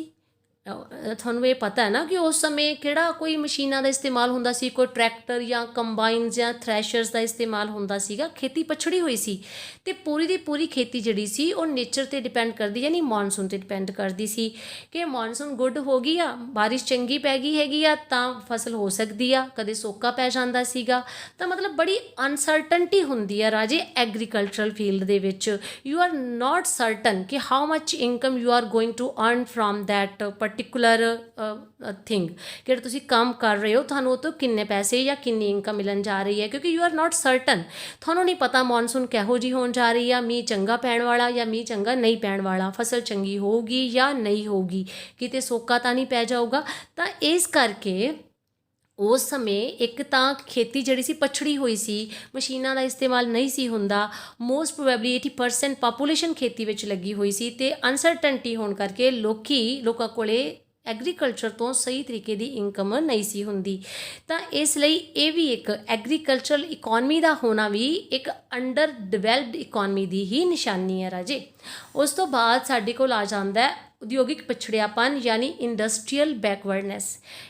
ਤੁਹਾਨੂੰ ਇਹ ਪਤਾ ਹੈ ਨਾ ਕਿ ਉਸ ਸਮੇਂ ਕਿਹੜਾ ਕੋਈ ਮਸ਼ੀਨਾਂ ਦਾ ਇਸਤੇਮਾਲ ਹੁੰਦਾ ਸੀ, ਕੋਈ ਟਰੈਕਟਰ ਜਾਂ ਕੰਬਾਈਨਸ ਜਾਂ ਥ੍ਰੈਸ਼ਰਸ ਦਾ ਇਸਤੇਮਾਲ ਹੁੰਦਾ ਸੀਗਾ। ਖੇਤੀ ਪਛੜੀ ਹੋਈ ਸੀ ਅਤੇ ਪੂਰੀ ਦੀ ਪੂਰੀ ਖੇਤੀ ਜਿਹੜੀ ਸੀ ਉਹ ਨੇਚਰ 'ਤੇ ਡਿਪੈਂਡ ਕਰਦੀ, ਯਾਨੀ ਮੌਨਸੂਨ 'ਤੇ ਡਿਪੈਂਡ ਕਰਦੀ ਸੀ ਕਿ ਮੌਨਸੂਨ ਗੁੱਡ ਹੋ ਗਈ ਆ, ਬਾਰਿਸ਼ ਚੰਗੀ ਪੈ ਗਈ ਹੈਗੀ ਆ ਤਾਂ ਫਸਲ ਹੋ ਸਕਦੀ ਆ, ਕਦੇ ਸੋਕਾ ਪੈ ਜਾਂਦਾ ਸੀਗਾ। ਤਾਂ ਮਤਲਬ ਬੜੀ ਅਨਸਰਟਨਟੀ ਹੁੰਦੀ ਆ ਰਾਜੇ ਐਗਰੀਕਲਚਰਲ ਫੀਲਡ ਦੇ ਵਿੱਚ। ਯੂ ਆਰ ਨਾਟ ਸਰਟਨ ਕਿ how much income you are going to earn from that particular thing, कि तुसीं काम कर रहे हो थानू तो किन्ने पैसे या किन्नी इनकम मिलन जा रही है, क्योंकि यू आर नॉट सर्टन। थानू नहीं पता मॉनसून किहो जी होण जा रही है, मीह चंगा पैण वाला या मीह चंगा नहीं पैण वाला, फसल चंगी होगी या नहीं होगी, किते सोका तो नहीं पै जाऊगा। तो इस करके ਉਸ ਸਮੇਂ ਇੱਕ ਤਾਂ ਖੇਤੀ ਜਿਹੜੀ ਸੀ ਪਛੜੀ ਹੋਈ ਸੀ, ਮਸ਼ੀਨਾਂ ਦਾ ਇਸਤੇਮਾਲ ਨਹੀਂ ਸੀ ਹੁੰਦਾ, ਮੋਸਟ ਪ੍ਰੋਬੈਬਲੀ 80% ਪਾਪੂਲੇਸ਼ਨ ਖੇਤੀ ਵਿੱਚ ਲੱਗੀ ਹੋਈ ਸੀ ਅਤੇ ਅਨਸਰਟਨਟੀ ਹੋਣ ਕਰਕੇ ਲੋਕਾਂ ਕੋਲੇ ਐਗਰੀਕਲਚਰ ਤੋਂ ਸਹੀ ਤਰੀਕੇ ਦੀ ਇਨਕਮ ਨਹੀਂ ਸੀ ਹੁੰਦੀ। ਤਾਂ ਇਸ ਲਈ ਇਹ ਵੀ ਇੱਕ ਐਗਰੀਕਲਚਰਲ ਇਕੋਨਮੀ ਦਾ ਹੋਣਾ ਵੀ ਇੱਕ ਅੰਡਰ ਡਿਵੈਲਪਡ ਇਕੋਨਮੀ ਦੀ ਹੀ ਨਿਸ਼ਾਨੀ ਹੈ ਰਾਜੇ। ਉਸ ਤੋਂ ਬਾਅਦ ਸਾਡੇ ਕੋਲ ਆ ਜਾਂਦਾ ਹੈ ਉਦਯੋਗਿਕ ਪਛੜਿਆਪਨ ਯਾਨੀ ਇੰਡਸਟਰੀਅਲ ਬੈਕਵਰਡਨੈਸ।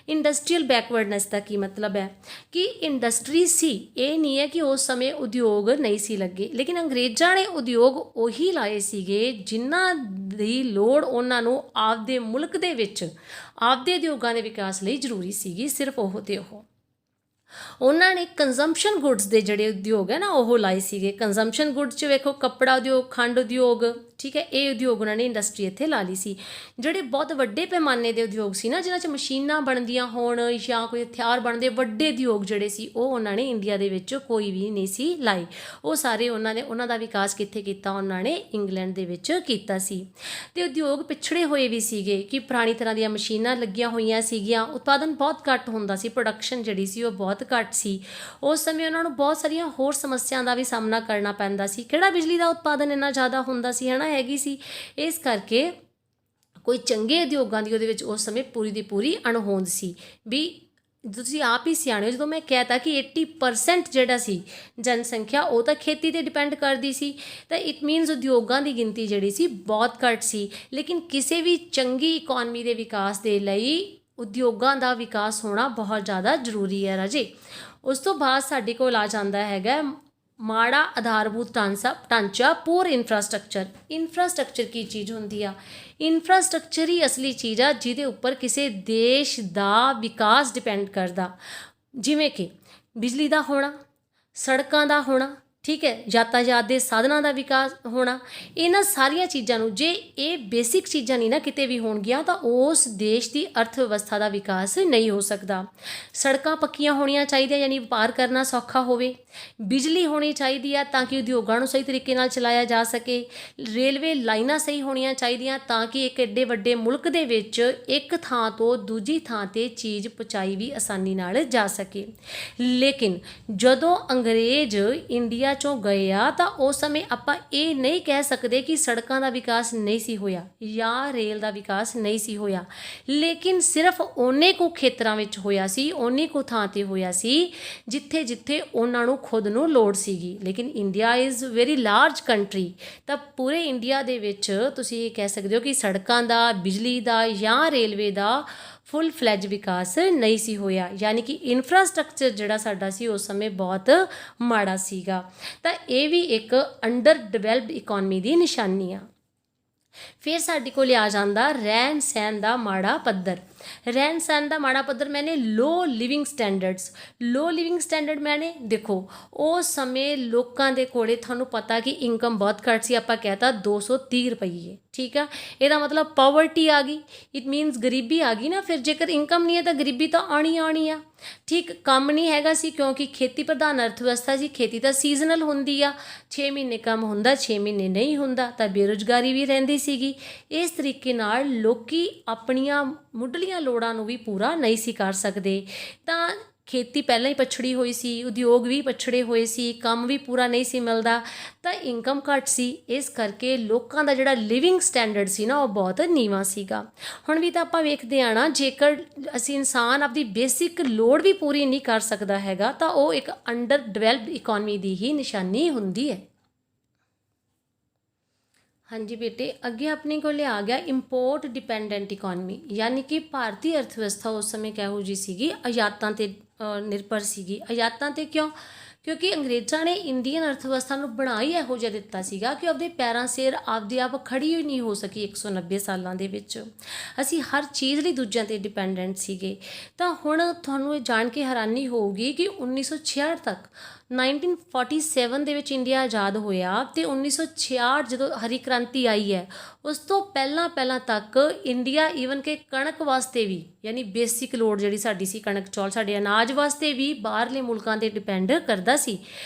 ਇੰਡਸਟਰੀਅਲ ਬੈਕਵਰਡਨੈਸ ਦਾ ਕੀ ਮਤਲਬ ਹੈ ਕਿ ਇੰਡਸਟਰੀ ਸੀ, ਇਹ ਨਹੀਂ ਹੈ ਕਿ ਉਸ ਸਮੇਂ ਉਦਯੋਗ ਨਹੀਂ ਸੀ ਲੱਗੇ, ਲੇਕਿਨ ਅੰਗਰੇਜ਼ਾਂ ਨੇ ਉਦਯੋਗ ਉਹੀ ਲਾਏ ਸੀਗੇ ਜਿਨ੍ਹਾਂ ਦੀ ਲੋੜ ਉਹਨਾਂ ਨੂੰ ਆਪਦੇ ਮੁਲਕ ਦੇ ਵਿੱਚ ਆਪਦੇ ਉਦਯੋਗਾਂ ਦੇ ਵਿਕਾਸ ਲਈ ਜ਼ਰੂਰੀ ਸੀਗੀ। ਸਿਰਫ ਉਹ ਤੇ ਉਹਨਾਂ ਨੇ ਕੰਜ਼ੰਪਸ਼ਨ ਗੁੱਡਸ ਦੇ ਜਿਹੜੇ ਉਦਯੋਗ ਹੈ ਨਾ ਉਹ ਲਾਏ ਸੀਗੇ। ਕੰਜ਼ੰਪਸ਼ਨ ਗੁੱਡਸ 'ਚ ਵੇਖੋ ਕੱਪੜਾ ਉਦਯੋਗ, ਖੰਡ ਉਦਯੋਗ, ਠੀਕ ਹੈ, ਇਹ ਉਦਯੋਗ ਉਹਨਾਂ ਨੇ ਇੰਡਸਟਰੀ ਇੱਥੇ ਲਾ ਲਈ ਸੀ। ਜਿਹੜੇ ਬਹੁਤ ਵੱਡੇ ਪੈਮਾਨੇ ਦੇ ਉਦਯੋਗ ਸੀ ਨਾ, ਜਿਨ੍ਹਾਂ 'ਚ ਮਸ਼ੀਨਾਂ ਬਣਦੀਆਂ ਹੋਣ ਜਾਂ ਕੋਈ ਹਥਿਆਰ ਬਣਦੇ ਵੱਡੇ ਉਦਯੋਗ ਜਿਹੜੇ ਸੀ, ਉਹ ਉਹਨਾਂ ਨੇ ਇੰਡੀਆ ਦੇ ਵਿੱਚ ਕੋਈ ਵੀ ਨਹੀਂ ਸੀ ਲਾਏ। ਉਹ ਸਾਰੇ ਉਹਨਾਂ ਦਾ ਵਿਕਾਸ ਕਿੱਥੇ ਕੀਤਾ? ਉਹਨਾਂ ਨੇ ਇੰਗਲੈਂਡ ਦੇ ਵਿੱਚ ਕੀਤਾ ਸੀ। ਅਤੇ ਉਦਯੋਗ ਪਿਛੜੇ ਹੋਏ ਵੀ ਸੀਗੇ ਕਿ ਪੁਰਾਣੀ ਤਰ੍ਹਾਂ ਦੀਆਂ ਮਸ਼ੀਨਾਂ ਲੱਗੀਆਂ ਹੋਈਆਂ ਸੀਗੀਆਂ, ਉਤਪਾਦਨ ਬਹੁਤ ਘੱਟ ਹੁੰਦਾ ਸੀ, ਪ੍ਰੋਡਕਸ਼ਨ ਜਿਹੜੀ ਸੀ ਉਹ ਬਹੁਤ ਘੱਟ ਸੀ। ਉਸ ਸਮੇਂ ਉਹਨਾਂ ਨੂੰ ਬਹੁਤ ਸਾਰੀਆਂ ਹੋਰ ਸਮੱਸਿਆ ਦਾ ਵੀ ਸਾਹਮਣਾ ਕਰਨਾ ਪੈਂਦਾ ਸੀ। ਕਿਹੜਾ ਬਿਜਲੀ ਦਾ ਉਤਪਾਦਨ ਇੰਨਾ ਜ਼ਿਆਦਾ ਹੁੰਦਾ ਸੀ, ਹੈ ਨਾ, ਹੈਗੀ ਸੀ। ਇਸ ਕਰਕੇ ਕੋਈ ਚੰਗੇ ਉਦਯੋਗਾਂ ਦੀ ਉਹਦੇ ਵਿੱਚ ਉਸ ਸਮੇਂ ਪੂਰੀ ਦੀ ਪੂਰੀ ਅਣਹੋਂਦ ਸੀ। ਵੀ ਤੁਸੀਂ ਆਪ ਹੀ ਸਿਆਣੇ ਹੋ, ਜਦੋਂ ਮੈਂ ਕਹਿ ਤਾ ਕਿ 80% ਜਿਹੜਾ ਸੀ ਜਨਸੰਖਿਆ ਉਹ ਤਾਂ ਖੇਤੀ 'ਤੇ ਡਿਪੈਂਡ ਕਰਦੀ ਸੀ, ਤਾਂ ਇਟ ਮੀਨਸ ਉਦਯੋਗਾਂ ਦੀ ਗਿਣਤੀ ਜਿਹੜੀ ਸੀ ਬਹੁਤ ਘੱਟ ਸੀ। ਲੇਕਿਨ ਕਿਸੇ ਵੀ ਚੰਗੀ ਇਕੋਨਮੀ ਦੇ ਵਿਕਾਸ ਦੇ ਲਈ ਉਦਯੋਗਾਂ ਦਾ ਵਿਕਾਸ ਹੋਣਾ ਬਹੁਤ ਜ਼ਿਆਦਾ ਜ਼ਰੂਰੀ ਹੈ ਰਾਜੇ। ਉਸ ਤੋਂ ਬਾਅਦ ਸਾਡੇ ਕੋਲ ਆ ਜਾਂਦਾ ਹੈਗਾ ਮਾੜਾ ਆਧਾਰਭੂਤ ਢਾਂਚਾ, ਪੂਰ ਇਨਫਰਾਸਟਰਕਚਰ। ਇਨਫਰਾਸਟਰਕਚਰ ਕੀ ਚੀਜ਼ ਹੁੰਦੀ ਆ? ਇਨਫਰਾਸਟਰਕਚਰ ਹੀ ਅਸਲੀ ਚੀਜ਼ ਆ ਜਿਹਦੇ ਉੱਪਰ ਕਿਸੇ ਦੇਸ਼ ਦਾ ਵਿਕਾਸ ਡਿਪੈਂਡ ਕਰਦਾ, ਜਿਵੇਂ ਕਿ ਬਿਜਲੀ ਦਾ ਹੋਣਾ, ਸੜਕਾਂ ਦਾ ਹੋਣਾ, ਠੀਕ ਹੈ, ਯਾਤਾਯਾਤ ਦੇ ਸਾਧਨਾਂ ਦਾ ਵਿਕਾਸ ਹੋਣਾ। ਇਹਨਾਂ ਸਾਰੀਆਂ ਚੀਜ਼ਾਂ ਨੂੰ ਜੇ ਇਹ ਬੇਸਿਕ ਚੀਜ਼ਾਂ ਨਹੀਂ ਨਾ ਕਿਤੇ ਵੀ ਹੋਣਗੀਆਂ ਤਾਂ ਉਸ ਦੇਸ਼ ਦੀ ਅਰਥ ਵਿਵਸਥਾ ਦਾ ਵਿਕਾਸ ਨਹੀਂ ਹੋ ਸਕਦਾ। ਸੜਕਾਂ ਪੱਕੀਆਂ ਹੋਣੀਆਂ ਚਾਹੀਦੀਆਂ ਯਾਨੀ ਵਪਾਰ ਕਰਨਾ ਸੌਖਾ ਹੋਵੇ। ਬਿਜਲੀ ਹੋਣੀ ਚਾਹੀਦੀ ਆ ਤਾਂ ਕਿ ਉਦਯੋਗਾਂ ਨੂੰ ਸਹੀ ਤਰੀਕੇ ਨਾਲ ਚਲਾਇਆ ਜਾ ਸਕੇ। ਰੇਲਵੇ ਲਾਈਨਾਂ ਸਹੀ ਹੋਣੀਆਂ ਚਾਹੀਦੀਆਂ ਤਾਂ ਕਿ ਇੱਕ ਐਡੇ ਵੱਡੇ ਮੁਲਕ ਦੇ ਵਿੱਚ ਇੱਕ ਥਾਂ ਤੋਂ ਦੂਜੀ ਥਾਂ 'ਤੇ ਚੀਜ਼ ਪਹੁੰਚਾਈ ਵੀ ਆਸਾਨੀ ਨਾਲ ਜਾ ਸਕੇ। ਲੇਕਿਨ ਜਦੋਂ ਅੰਗਰੇਜ਼ ਇੰਡੀਆ 'ਚੋਂ ਗਏ ਆ ਤਾਂ ਉਸ ਸਮੇਂ ਆਪਾਂ ਇਹ ਨਹੀਂ ਕਹਿ ਸਕਦੇ ਕਿ ਸੜਕਾਂ ਦਾ ਵਿਕਾਸ ਨਹੀਂ ਸੀ ਹੋਇਆ ਜਾਂ ਰੇਲ ਦਾ ਵਿਕਾਸ ਨਹੀਂ ਸੀ ਹੋਇਆ, ਲੇਕਿਨ ਸਿਰਫ ਓਨੇ ਕੁ ਖੇਤਰਾਂ ਵਿੱਚ ਹੋਇਆ ਸੀ, ਓਨੀ ਕੁ ਥਾਂ 'ਤੇ ਹੋਇਆ ਸੀ ਜਿੱਥੇ ਜਿੱਥੇ ਉਹਨਾਂ ਨੂੰ ਖੁਦ ਨੂੰ ਲੋੜ ਸੀਗੀ। ਲੇਕਿਨ India is very large country, ਤਾਂ ਪੂਰੇ ਇੰਡੀਆ ਦੇ ਵਿੱਚ ਤੁਸੀਂ ਇਹ ਕਹਿ ਸਕਦੇ ਹੋ ਕਿ ਸੜਕਾਂ ਦਾ, ਬਿਜਲੀ ਦਾ ਜਾਂ ਰੇਲਵੇ ਦਾ ਫੁੱਲ ਫਲੈਜ ਵਿਕਾਸ ਨਹੀਂ ਸੀ ਹੋਇਆ, ਯਾਨੀ ਕਿ ਇਨਫਰਾਸਟਰਕਚਰ ਜਿਹੜਾ ਸਾਡਾ ਸੀ ਉਸ ਸਮੇਂ ਬਹੁਤ ਮਾੜਾ ਸੀਗਾ। ਤਾਂ ਇਹ ਵੀ ਇੱਕ ਅੰਡਰ ਡਿਵੈਲਪਡ ਇਕੋਨਮੀ ਦੀ ਨਿਸ਼ਾਨੀ ਆ। ਫਿਰ ਸਾਡੇ ਕੋਲ ਆ ਜਾਂਦਾ ਰਹਿਣ ਸਹਿਣ ਦਾ ਮਾੜਾ ਪੱਧਰ। ਰਹਿਣ ਸਹਿਣ ਦਾ ਮਾੜਾ ਪੱਧਰ ਮੈਨੇ ਲੋ ਲਿਵਿੰਗ ਸਟੈਂਡਰਡਸ। ਲੋ ਲਿਵਿੰਗ ਸਟੈਂਡਰਡ ਮੈਨੇ ਦੇਖੋ ਉਸ ਸਮੇਂ ਲੋਕਾਂ ਦੇ ਕੋਲੇ ਤੁਹਾਨੂੰ ਪਤਾ ਕਿ ਇਨਕਮ ਬਹੁਤ ਘੱਟ ਸੀ। ਆਪਾਂ ਕਹਿਤਾ 230 ਰੁਪਈਏ, ਠੀਕ ਆ, ਇਹਦਾ ਮਤਲਬ ਪਾਵਰਟੀ ਆ ਗਈ, ਇਟ ਮੀਨਸ ਗਰੀਬੀ ਆ ਗਈ ਨਾ। ਫਿਰ ਜੇਕਰ ਇਨਕਮ ਨਹੀਂ ਹੈ ਤਾਂ ਗਰੀਬੀ ਤਾਂ ਆਉਣੀ ਆ। ਠੀਕ, ਕੰਮ ਨਹੀਂ ਹੈਗਾ ਸੀ ਕਿਉਂਕਿ ਖੇਤੀ ਪ੍ਰਧਾਨ ਅਰਥ ਵਿਵਸਥਾ ਸੀ। ਖੇਤੀ ਤਾਂ ਸੀਜ਼ਨਲ ਹੁੰਦੀ ਆ, 6 ਮਹੀਨੇ ਕੰਮ ਹੁੰਦਾ, 6 ਮਹੀਨੇ ਨਹੀਂ ਹੁੰਦਾ, ਤਾਂ ਬੇਰੁਜ਼ਗਾਰੀ ਵੀ ਰਹਿੰਦੀ ਸੀਗੀ। ਇਸ ਤਰੀਕੇ ਨਾਲ ਲੋਕੀ ਆਪਣੀਆਂ ਮੁੱਢਲੀਆਂ ਲੋੜਾਂ ਨੂੰ ਵੀ ਪੂਰਾ ਨਹੀਂ ਸੀ ਕਰ ਸਕਦੇ। ਤਾਂ ਖੇਤੀ ਪਹਿਲਾਂ ਹੀ ਪਛੜੀ ਹੋਈ ਸੀ, ਉਦਯੋਗ ਵੀ ਪਛੜੇ ਹੋਏ ਸੀ, ਕੰਮ ਵੀ ਪੂਰਾ ਨਹੀਂ ਸੀ ਮਿਲਦਾ, ਤਾਂ ਇਨਕਮ ਘੱਟ ਸੀ। ਇਸ ਕਰਕੇ ਲੋਕਾਂ ਦਾ ਜਿਹੜਾ ਲਿਵਿੰਗ ਸਟੈਂਡਰਡ ਸੀ ਨਾ ਉਹ ਬਹੁਤ ਨੀਵਾਂ ਸੀਗਾ। ਹੁਣ ਵੀ ਤਾਂ ਆਪਾਂ ਵੇਖਦੇ ਆ ਨਾ, ਜੇਕਰ ਅਸੀਂ ਇਨਸਾਨ ਆਪਦੀ ਬੇਸਿਕ ਲੋੜ ਵੀ ਪੂਰੀ ਨਹੀਂ ਕਰ ਸਕਦਾ ਹੈਗਾ ਤਾਂ ਉਹ ਇੱਕ ਅੰਡਰ ਡਿਵੈਲਪਡ ਇਕੋਨਮੀ ਦੀ ਹੀ ਨਿਸ਼ਾਨੀ ਹੁੰਦੀ ਹੈ। ਹਾਂਜੀ ਬੇਟੇ, ਅੱਗੇ ਆਪਣੇ ਕੋਲ ਆ ਗਿਆ ਇੰਪੋਰਟ ਡਿਪੈਂਡੈਂਟ ਇਕੋਨਮੀ, ਯਾਨੀ ਕਿ ਭਾਰਤੀ ਅਰਥ ਵਿਵਸਥਾ ਉਸ ਸਮੇਂ ਕਿਹੋ ਜਿਹੀ ਸੀਗੀ? ਆਯਾਤਾਂ 'ਤੇ ਨਿਰਭਰ ਸੀਗੀ। ਆਯਾਤਾਂ 'ਤੇ ਕਿਉਂ? ਕਿਉਂਕਿ ਅੰਗਰੇਜ਼ਾਂ ਨੇ ਇੰਡੀਅਨ ਅਰਥ ਵਿਵਸਥਾ ਨੂੰ ਬਣਾ ਹੀ ਇਹੋ ਜਿਹਾ ਦਿੱਤਾ ਸੀਗਾ ਕਿ ਆਪਦੇ ਪੈਰਾਂ ਸਿਰ ਆਪਦੇ ਆਪ ਖੜੀ ਹੀ ਨਹੀਂ ਹੋ ਸਕੀ 190 ਸਾਲਾਂ ਦੇ ਵਿੱਚ। ਅਸੀਂ ਹਰ ਚੀਜ਼ ਲਈ ਦੂਜਿਆਂ 'ਤੇ ਡਿਪੈਂਡੈਂਟ ਸੀਗੇ। ਤਾਂ ਹੁਣ ਤੁਹਾਨੂੰ ਇਹ ਜਾਣ ਕੇ ਹੈਰਾਨੀ ਹੋਊਗੀ ਕਿ 1966 ਤੱਕ 1947 ਦੇ ਵਿੱਚ ਇੰਡੀਆ ਆਜ਼ਾਦ ਹੋਇਆ ਅਤੇ 1966 ਜਦੋਂ ਹਰੀ ਕ੍ਰਾਂਤੀ ਆਈ ਹੈ ਉਸ ਤੋਂ ਪਹਿਲਾਂ ਤੱਕ ਇੰਡੀਆ ਈਵਨ ਕਿ ਕਣਕ ਵਾਸਤੇ ਵੀ, ਯਾਨੀ ਬੇਸਿਕ ਲੋੜ ਜਿਹੜੀ ਸਾਡੀ ਸੀ ਕਣਕ ਚੌਲ, ਸਾਡੇ ਅਨਾਜ ਵਾਸਤੇ ਵੀ ਬਾਹਰਲੇ ਮੁਲਕਾਂ 'ਤੇ ਡਿਪੈਂਡ ਕਰਦਾ ਸੀ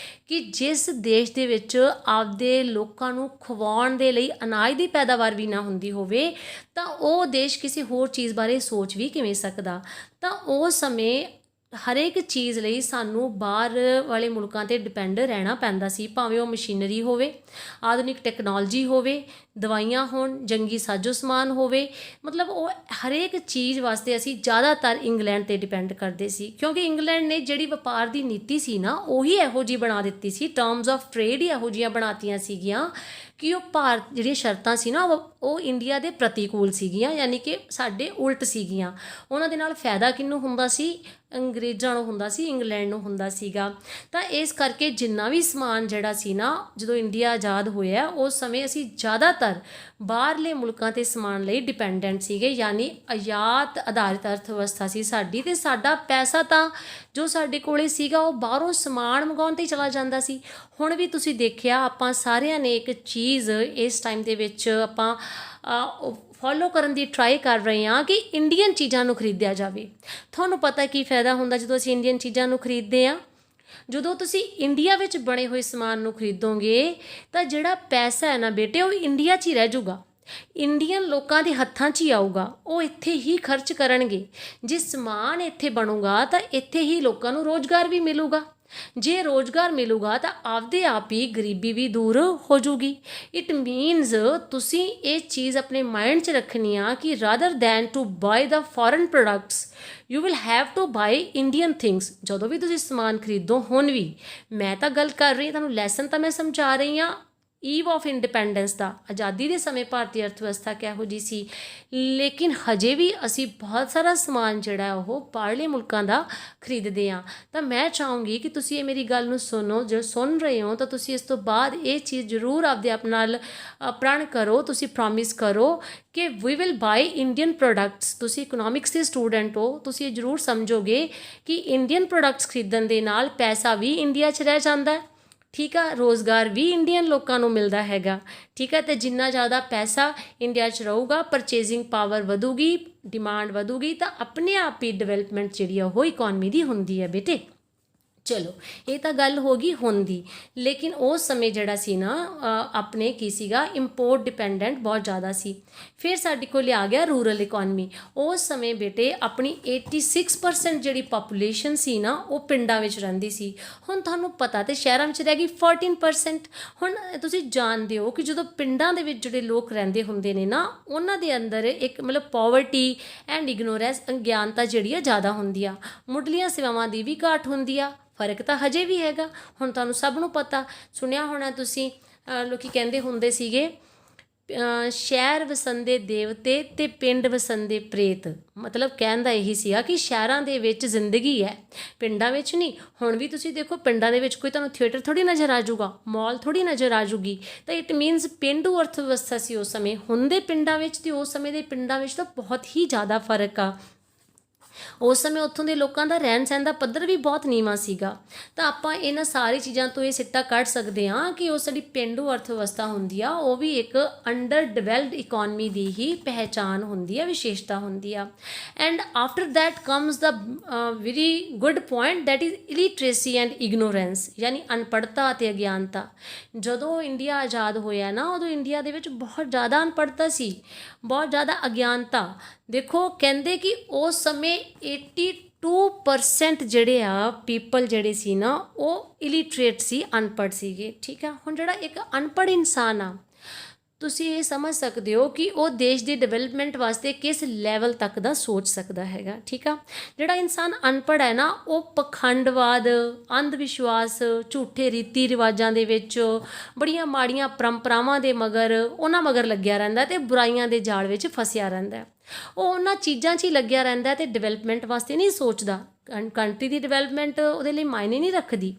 ਕਿ ਜਿਸ ਦੇਸ਼ ਦੇ ਵਿੱਚ ਆਪਦੇ ਲੋਕਾਂ ਨੂੰ ਖਵਾਉਣ ਦੇ ਲਈ ਅਨਾਜ ਦੀ ਪੈਦਾਵਾਰ ਵੀ ਨਾ ਹੁੰਦੀ ਹੋਵੇ ਤਾਂ ਉਹ ਦੇਸ਼ ਕਿਸੇ ਹੋਰ ਚੀਜ਼ ਬਾਰੇ ਸੋਚ ਵੀ ਕਿਵੇਂ ਸਕਦਾ। ਤਾਂ ਉਸ ਸਮੇਂ ਹਰੇਕ ਚੀਜ਼ ਲਈ ਸਾਨੂੰ ਬਾਹਰ ਵਾਲੇ ਮੁਲਕਾਂ 'ਤੇ ਡਿਪੈਂਡ ਰਹਿਣਾ ਪੈਂਦਾ ਸੀ, ਭਾਵੇਂ ਉਹ ਮਸ਼ੀਨਰੀ ਹੋਵੇ, ਆਧੁਨਿਕ ਟੈਕਨੋਲੋਜੀ ਹੋਵੇ, ਦਵਾਈਆਂ ਹੋਣ, ਜੰਗੀ ਸਾਜੋ ਸਮਾਨ ਹੋਵੇ, ਮਤਲਬ ਉਹ ਹਰੇਕ ਚੀਜ਼ ਵਾਸਤੇ ਅਸੀਂ ਜ਼ਿਆਦਾਤਰ ਇੰਗਲੈਂਡ 'ਤੇ ਡਿਪੈਂਡ ਕਰਦੇ ਸੀ, ਕਿਉਂਕਿ ਇੰਗਲੈਂਡ ਨੇ ਜਿਹੜੀ ਵਪਾਰ ਦੀ ਨੀਤੀ ਸੀ ਨਾ ਉਹੀ ਇਹੋ ਜਿਹੀ ਬਣਾ ਦਿੱਤੀ ਸੀ, ਟਰਮਸ ਆਫ ਟ੍ਰੇਡ ਹੀ ਇਹੋ ਜਿਹੀਆਂ ਬਣਾਤੀਆਂ ਸੀਗੀਆਂ ਕਿ ਉਹ ਭਾਰਤ ਜਿਹੜੀਆਂ ਸ਼ਰਤਾਂ ਸੀ ਨਾ ਉਹ ਇੰਡੀਆ ਦੇ ਪ੍ਰਤੀਕੂਲ ਸੀਗੀਆਂ, ਯਾਨੀ ਕਿ ਸਾਡੇ ਉਲਟ ਸੀਗੀਆਂ। ਉਹਨਾਂ ਦੇ ਨਾਲ ਫਾਇਦਾ ਕਿਹਨੂੰ ਹੁੰਦਾ ਸੀ? ਅੰਗਰੇਜ਼ਾਂ ਨੂੰ ਹੁੰਦਾ ਸੀ, ਇੰਗਲੈਂਡ ਨੂੰ ਹੁੰਦਾ ਸੀਗਾ। ਤਾਂ ਇਸ ਕਰਕੇ ਜਿੰਨਾ ਵੀ ਸਮਾਨ ਜਿਹੜਾ ਸੀ ਨਾ, ਜਦੋਂ ਇੰਡੀਆ ਆਜ਼ਾਦ ਹੋਇਆ ਉਸ ਸਮੇਂ ਅਸੀਂ ਜ਼ਿਆਦਾਤਰ ਬਾਹਰਲੇ ਮੁਲਕਾਂ 'ਤੇ ਸਮਾਨ ਲਈ ਡਿਪੈਂਡੈਂਟ ਸੀਗੇ, ਯਾਨੀ ਆਯਾਤ ਆਧਾਰਿਤ ਅਰਥ ਵਿਵਸਥਾ ਸੀ ਸਾਡੀ, ਅਤੇ ਸਾਡਾ ਪੈਸਾ ਤਾਂ ਜੋ ਸਾਡੇ ਕੋਲੇ ਸੀਗਾ ਉਹ ਬਾਹਰੋਂ ਸਮਾਨ ਮੰਗਾਉਣ 'ਤੇ ਹੀ ਚਲਾ ਜਾਂਦਾ ਸੀ। ਹੁਣ ਵੀ ਤੁਸੀਂ ਦੇਖਿਆ ਆਪਾਂ ਸਾਰਿਆਂ ਨੇ ਇੱਕ ਚੀਜ਼ ਇਸ ਟਾਈਮ ਦੇ ਵਿੱਚ ਆਪਾਂ ਫੋਲੋ ਕਰਨ ਦੀ ਟਰਾਈ ਕਰ ਰਹੇ ਹਾਂ ਕਿ ਇੰਡੀਅਨ ਚੀਜ਼ਾਂ ਨੂੰ ਖਰੀਦਿਆ ਜਾਵੇ। ਤੁਹਾਨੂੰ ਪਤਾ ਕੀ ਫਾਇਦਾ ਹੁੰਦਾ ਜਦੋਂ ਅਸੀਂ ਇੰਡੀਅਨ ਚੀਜ਼ਾਂ ਨੂੰ ਖਰੀਦਦੇ ਹਾਂ? ਜਦੋਂ ਤੁਸੀਂ ਇੰਡੀਆ ਵਿੱਚ ਬਣੇ ਹੋਏ ਸਮਾਨ ਨੂੰ ਖਰੀਦੋਗੇ ਤਾਂ ਜਿਹੜਾ ਪੈਸਾ ਹੈ ਨਾ ਬੇਟੇ ਉਹ ਇੰਡੀਆ 'ਚ ਹੀ ਰਹਿ ਜਾਊਗਾ, ਇੰਡੀਅਨ ਲੋਕਾਂ ਦੇ ਹੱਥਾਂ 'ਚ ਹੀ ਆਊਗਾ, ਉਹ ਇੱਥੇ ਹੀ ਖਰਚ ਕਰਨਗੇ। ਜੇ ਸਮਾਨ ਇੱਥੇ ਬਣੂਗਾ ਤਾਂ ਇੱਥੇ ਹੀ ਲੋਕਾਂ ਨੂੰ ਰੋਜ਼ਗਾਰ ਵੀ ਮਿਲੂਗਾ, ਜੇ ਰੋਜ਼ਗਾਰ ਮਿਲੂਗਾ ਤਾਂ ਆਪਦੇ ਆਪ ਹੀ ਗਰੀਬੀ ਵੀ ਦੂਰ ਹੋ ਜੂਗੀ। ਇਟ ਮੀਨਸ ਤੁਸੀਂ ਇਹ ਚੀਜ਼ ਆਪਣੇ ਮਾਈਂਡ 'ਚ ਰੱਖਣੀ ਆ ਕਿ rather than to buy the foreign products you will have to buy Indian things. ਜਦੋਂ ਵੀ ਤੁਸੀਂ ਸਮਾਨ ਖਰੀਦੋ, ਹੁਣ ਵੀ ਮੈਂ ਤਾਂ ਗੱਲ ਕਰ ਰਹੀ, ਤੁਹਾਨੂੰ ਲੈਸਨ ਤਾਂ ਮੈਂ ਸਮਝਾ ਰਹੀ ਹਾਂ ਈਵ ਆਫ ਇੰਡੀਪੈਂਡੈਂਸ ਦਾ, ਆਜ਼ਾਦੀ ਦੇ ਸਮੇਂ ਭਾਰਤੀ ਅਰਥ ਵਿਵਸਥਾ ਕਿਹੋ ਜਿਹੀ ਸੀ, ਲੇਕਿਨ ਹਜੇ ਵੀ ਅਸੀਂ ਬਹੁਤ ਸਾਰਾ ਸਮਾਨ ਜਿਹੜਾ ਉਹ ਬਾਹਰਲੇ ਮੁਲਕਾਂ ਦਾ ਖਰੀਦਦੇ ਹਾਂ। ਤਾਂ ਮੈਂ ਚਾਹੂੰਗੀ ਕਿ ਤੁਸੀਂ ਇਹ ਮੇਰੀ ਗੱਲ ਨੂੰ ਸੁਣੋ, ਜੇ ਸੁਣ ਰਹੇ ਹੋ ਤਾਂ ਤੁਸੀਂ ਇਸ ਤੋਂ ਬਾਅਦ ਇਹ ਚੀਜ਼ ਜ਼ਰੂਰ ਆਪਦੇ ਆਪ ਨਾਲ ਪ੍ਰਣ ਕਰੋ, ਤੁਸੀਂ ਪ੍ਰੋਮਿਸ ਕਰੋ ਕਿ we will buy Indian products. ਤੁਸੀਂ ਇਕਨੋਮਿਕਸ ਦੇ ਸਟੂਡੈਂਟ ਹੋ, ਤੁਸੀਂ ਇਹ ਜ਼ਰੂਰ ਸਮਝੋਗੇ ਕਿ ਇੰਡੀਅਨ ਪ੍ਰੋਡਕਟਸ ਖਰੀਦਣ ਦੇ ਨਾਲ ਪੈਸਾ ਵੀ ਇੰਡੀਆ 'ਚ ਰਹਿ ਜਾਂਦਾ, ਠੀਕ ਆ, ਰੋਜ਼ਗਾਰ ਵੀ ਇੰਡੀਅਨ ਲੋਕਾਂ ਨੂੰ ਮਿਲਦਾ ਹੈਗਾ, ਠੀਕ ਹੈ। ਅਤੇ ਜਿੰਨਾ ਜ਼ਿਆਦਾ ਪੈਸਾ ਇੰਡੀਆ 'ਚ ਰਹੂਗਾ, ਪਰਚੇਜ਼ਿੰਗ ਪਾਵਰ ਵਧੂਗੀ, ਡਿਮਾਂਡ ਵਧੂਗੀ, ਤਾਂ ਆਪਣੇ ਆਪ ਹੀ ਡਿਵੈਲਪਮੈਂਟ ਜਿਹੜੀ ਆ ਉਹ ਇਕੋਨਮੀ ਦੀ ਹੁੰਦੀ ਹੈ ਬੇਟੇ। ਚਲੋ ਇਹ ਤਾਂ ਗੱਲ ਹੋ ਗਈ ਹੁਣ ਦੀ, ਲੇਕਿਨ ਉਸ ਸਮੇਂ ਜਿਹੜਾ ਸੀ ਨਾ ਆਪਣੇ ਕੀ ਸੀਗਾ, ਇੰਪੋਰਟ ਡਿਪੈਂਡੈਂਟ ਬਹੁਤ ਜ਼ਿਆਦਾ ਸੀ। ਫਿਰ ਸਾਡੇ ਕੋਲ ਆ ਗਿਆ ਰੂਰਲ ਇਕੋਨਮੀ। ਉਸ ਸਮੇਂ ਬੇਟੇ ਆਪਣੀ 86% ਜਿਹੜੀ ਪਾਪੂਲੇਸ਼ਨ ਸੀ ਨਾ ਉਹ ਪਿੰਡਾਂ ਵਿੱਚ ਰਹਿੰਦੀ ਸੀ। ਹੁਣ ਤੁਹਾਨੂੰ ਪਤਾ ਤੇ ਸ਼ਹਿਰਾਂ ਵਿੱਚ ਰਹਿ ਗਈ 14%। ਹੁਣ ਤੁਸੀਂ ਜਾਣਦੇ ਹੋ ਕਿ ਜਦੋਂ ਪਿੰਡਾਂ ਦੇ ਵਿੱਚ ਜਿਹੜੇ ਲੋਕ ਰਹਿੰਦੇ ਹੁੰਦੇ ਨੇ ਨਾ, ਉਹਨਾਂ ਦੇ ਅੰਦਰ ਇੱਕ ਮਤਲਬ ਪੋਵਰਟੀ ਐਂਡ ਇਗਨੋਰੈਂਸ, ਅਗਿਆਨਤਾ ਜਿਹੜੀ ਆ ਜ਼ਿਆਦਾ ਹੁੰਦੀ ਆ, ਮੁੱਢਲੀਆਂ ਸੇਵਾਵਾਂ ਦੀ ਵੀ ਘਾਟ ਹੁੰਦੀ ਆ। ਫਰਕ ਤਾਂ ਹਜੇ ਵੀ ਹੈਗਾ, ਹੁਣ ਤੁਹਾਨੂੰ ਸਭ ਨੂੰ ਪਤਾ, ਸੁਣਿਆ ਹੋਣਾ ਤੁਸੀਂ, ਲੋਕੀ ਕਹਿੰਦੇ ਹੁੰਦੇ ਸੀਗੇ ਸ਼ਹਿਰ ਵਸੰਦੇ ਦੇਵਤੇ ਤੇ ਪਿੰਡ ਵਸੰਦੇ ਪ੍ਰੇਤ। ਮਤਲਬ ਕਹਿਣ ਦਾ ਇਹੀ ਸੀਗਾ ਕਿ ਸ਼ਹਿਰਾਂ ਦੇ ਵਿੱਚ ਜ਼ਿੰਦਗੀ ਹੈ, ਪਿੰਡਾਂ ਵਿੱਚ ਨਹੀਂ। ਹੁਣ ਵੀ ਤੁਸੀਂ ਦੇਖੋ ਪਿੰਡਾਂ ਦੇ ਵਿੱਚ ਕੋਈ ਤੁਹਾਨੂੰ ਥੀਏਟਰ ਥੋੜ੍ਹੀ ਨਜ਼ਰ ਆ ਜਾਊਗਾ, ਮਾਲ ਥੋੜ੍ਹੀ ਨਜ਼ਰ ਆ ਜੂਗੀ। ਤਾਂ ਇਟ ਮੀਨਸ ਪੇਂਡੂ ਅਰਥ ਵਿਵਸਥਾ ਸੀ ਉਸ ਸਮੇਂ। ਹੁਣ ਦੇ ਪਿੰਡਾਂ ਵਿੱਚ ਅਤੇ ਉਸ ਸਮੇਂ ਦੇ ਪਿੰਡਾਂ ਵਿੱਚ ਤਾਂ ਬਹੁਤ ਹੀ ਜ਼ਿਆਦਾ ਫਰਕ ਆ। ਉਸ ਸਮੇਂ ਉੱਥੋਂ ਦੇ ਲੋਕਾਂ ਦਾ ਰਹਿਣ ਸਹਿਣ ਦਾ ਪੱਧਰ ਵੀ ਬਹੁਤ ਨੀਵਾਂ ਸੀਗਾ। ਤਾਂ ਆਪਾਂ ਇਹਨਾਂ ਸਾਰੀ ਚੀਜ਼ਾਂ ਤੋਂ ਇਹ ਸਿੱਟਾ ਕੱਢ ਸਕਦੇ ਹਾਂ ਕਿ ਉਹ ਸਾਡੀ ਪੇਂਡੂ ਅਰਥ ਵਿਵਸਥਾ ਹੁੰਦੀ ਆ, ਉਹ ਵੀ ਇੱਕ ਅੰਡਰ ਡਿਵੈਲਪਡ ਇਕੋਨਮੀ ਦੀ ਹੀ ਪਹਿਚਾਣ ਹੁੰਦੀ ਆ, ਵਿਸ਼ੇਸ਼ਤਾ ਹੁੰਦੀ ਆ। And after that comes the very good point, that is illiteracy and ignorance, ਯਾਨੀ ਅਨਪੜ੍ਹਤਾ ਅਤੇ ਅਗਿਆਨਤਾ। ਜਦੋਂ ਇੰਡੀਆ ਆਜ਼ਾਦ ਹੋਇਆ ਨਾ, ਉਦੋਂ ਇੰਡੀਆ ਦੇ ਵਿੱਚ ਬਹੁਤ ਜ਼ਿਆਦਾ ਅਨਪੜ੍ਹਤਾ ਸੀ, ਬਹੁਤ ਜ਼ਿਆਦਾ ਅਗਿਆਨਤਾ। ਦੇਖੋ ਕਹਿੰਦੇ ਕਿ ਉਸ ਸਮੇਂ 82% ਜਿਹੜੇ ਆ ਪੀਪਲ ਜਿਹੜੇ ਸੀ ਨਾ ਉਹ ਇਲੀਟਰੇਟ ਸੀ, ਅਨਪੜ੍ਹ ਸੀਗੇ, ਠੀਕ ਆ। ਹੁਣ ਜਿਹੜਾ ਇੱਕ ਅਨਪੜ੍ਹ ਇਨਸਾਨ ਆ, ਤੁਸੀਂ ਇਹ ਸਮਝ ਸਕਦੇ ਹੋ ਕਿ ਉਹ ਦੇਸ਼ ਦੀ ਡਿਵੈਲਪਮੈਂਟ ਵਾਸਤੇ ਕਿਸ ਲੈਵਲ ਤੱਕ ਦਾ ਸੋਚ ਸਕਦਾ ਹੈਗਾ, ਠੀਕ ਆ। ਜਿਹੜਾ ਇਨਸਾਨ ਅਨਪੜ੍ਹ ਹੈ ਨਾ, ਉਹ ਪਖੰਡਵਾਦ, ਅੰਧ ਵਿਸ਼ਵਾਸ, ਝੂਠੇ ਰੀਤੀ ਰਿਵਾਜਾਂ ਦੇ ਵਿੱਚ, ਬੜੀਆਂ ਮਾੜੀਆਂ ਪਰੰਪਰਾਵਾਂ ਦੇ ਮਗਰ, ਉਹਨਾਂ ਮਗਰ ਲੱਗਿਆ ਰਹਿੰਦਾ ਅਤੇ ਬੁਰਾਈਆਂ ਦੇ ਜਾਲ ਵਿੱਚ ਫਸਿਆ ਰਹਿੰਦਾ। ਉਹ ਉਹਨਾਂ ਚੀਜ਼ਾਂ 'ਚ ਹੀ ਲੱਗਿਆ ਰਹਿੰਦਾ ਅਤੇ ਡਿਵੈਲਪਮੈਂਟ ਵਾਸਤੇ ਨਹੀਂ ਸੋਚਦਾ। ਕੰਟਰੀ ਦੀ ਡਿਵੈਲਪਮੈਂਟ ਉਹਦੇ ਲਈ ਮਾਇਨੇ ਨਹੀਂ ਰੱਖਦੀ।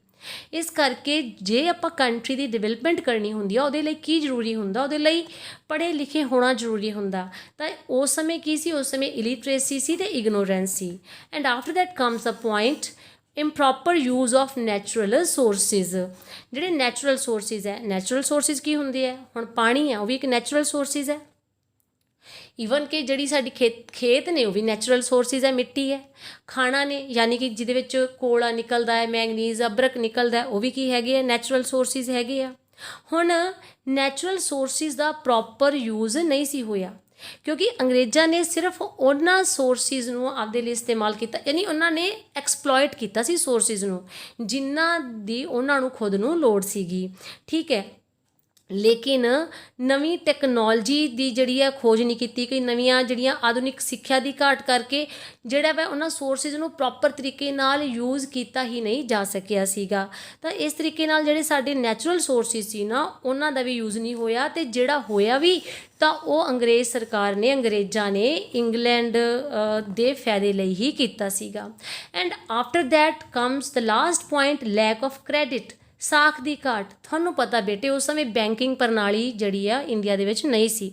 ਇਸ ਕਰਕੇ ਜੇ ਆਪਾਂ ਕੰਟਰੀ ਦੀ ਡਿਵੈਲਪਮੈਂਟ ਕਰਨੀ ਹੁੰਦੀ ਆ, ਉਹਦੇ ਲਈ ਕੀ ਜ਼ਰੂਰੀ ਹੁੰਦਾ? ਉਹਦੇ ਲਈ ਪੜ੍ਹੇ ਲਿਖੇ ਹੋਣਾ ਜ਼ਰੂਰੀ ਹੁੰਦਾ। ਤਾਂ ਉਸ ਸਮੇਂ ਕੀ ਸੀ? ਉਸ ਸਮੇਂ ਇਲੀਟਰੇਸੀ ਸੀ ਅਤੇ ਇਗਨੋਰੈਂਸ ਸੀ। And after that comes a point improper use of natural sources. ਜਿਹੜੇ ਨੈਚੁਰਲ ਸੋਰਸਿਸ ਹੈ, ਨੈਚੁਰਲ ਸੋਰਸਿਸ ਕੀ ਹੁੰਦੇ ਹੈ? ਹੁਣ ਪਾਣੀ ਹੈ, ਉਹ ਵੀ ਇੱਕ ਨੈਚੁਰਲ ਸੋਰਸਿਸ ਹੈ। ਈਵਨ ਕਿ ਜਿਹੜੀ ਸਾਡੀ ਖੇਤ ਨੇ ਉਹ ਵੀ ਨੈਚੁਰਲ ਸੋਰਸਿਸ ਹੈ, ਮਿੱਟੀ ਹੈ। ਖਾਣਾ ਨੇ, ਯਾਨੀ ਕਿ ਜਿਹਦੇ ਵਿੱਚ ਕੋਲਾ ਨਿਕਲਦਾ ਹੈ, ਮੈਂਗਨੀਜ਼, ਅਬਰਕ ਨਿਕਲਦਾ, ਉਹ ਵੀ ਕੀ ਹੈਗੇ ਆ? ਨੈਚੁਰਲ ਸੋਰਸਿਸ ਹੈਗੇ ਆ। ਹੁਣ ਨੈਚੁਰਲ ਸੋਰਸਿਸ ਦਾ ਪ੍ਰੋਪਰ ਯੂਜ਼ ਨਹੀਂ ਸੀ ਹੋਇਆ। ਕਿਉਂਕਿ ਅੰਗਰੇਜ਼ਾਂ ਨੇ ਸਿਰਫ ਉਹਨਾਂ ਸੋਰਸਿਸ ਨੂੰ ਆਪਦੇ ਲਈ ਇਸਤੇਮਾਲ ਕੀਤਾ, ਯਾਨੀ ਉਹਨਾਂ ਨੇ ਐਕਸਪਲੋਇਟ ਕੀਤਾ ਸੀ ਸੋਰਸਿਸ ਨੂੰ ਜਿਨ੍ਹਾਂ ਦੀ ਉਹਨਾਂ ਨੂੰ ਖੁਦ ਨੂੰ ਲੋੜ ਸੀਗੀ। ਠੀਕ ਹੈ, ਲੇਕਿਨ ਨਵੀਂ ਟੈਕਨੋਲੋਜੀ ਦੀ ਜਿਹੜੀ ਹੈ ਖੋਜ ਨਹੀਂ ਕੀਤੀ ਕਿ ਨਵੀਆਂ ਜਿਹੜੀਆਂ ਆਧੁਨਿਕ ਸਿੱਖਿਆ ਦੀ ਘਾਟ ਕਰਕੇ ਜਿਹੜਾ ਵਾ ਉਹਨਾਂ ਸੋਰਸਿਸ ਨੂੰ ਪ੍ਰੋਪਰ ਤਰੀਕੇ ਨਾਲ ਯੂਜ਼ ਕੀਤਾ ਹੀ ਨਹੀਂ ਜਾ ਸਕਿਆ ਸੀਗਾ। ਤਾਂ ਇਸ ਤਰੀਕੇ ਨਾਲ ਜਿਹੜੇ ਸਾਡੇ ਨੈਚੁਰਲ ਸੋਰਸਿਸ ਸੀ ਨਾ ਉਹਨਾਂ ਦਾ ਵੀ ਯੂਜ਼ ਨਹੀਂ ਹੋਇਆ, ਅਤੇ ਜਿਹੜਾ ਹੋਇਆ ਵੀ ਤਾਂ ਉਹ ਅੰਗਰੇਜ਼ ਸਰਕਾਰ ਨੇ, ਅੰਗਰੇਜ਼ਾਂ ਨੇ ਇੰਗਲੈਂਡ ਦੇ ਫਾਇਦੇ ਲਈ ਹੀ ਕੀਤਾ ਸੀਗਾ। And after that comes the last point, lack of credit, ਸਾਖ ਦੀ ਘਾਟ। ਤੁਹਾਨੂੰ ਪਤਾ ਬੇਟੇ ਉਸ ਸਮੇਂ ਬੈਂਕਿੰਗ ਪ੍ਰਣਾਲੀ ਜਿਹੜੀ ਆ ਇੰਡੀਆ ਦੇ ਵਿੱਚ ਨਹੀਂ ਸੀ।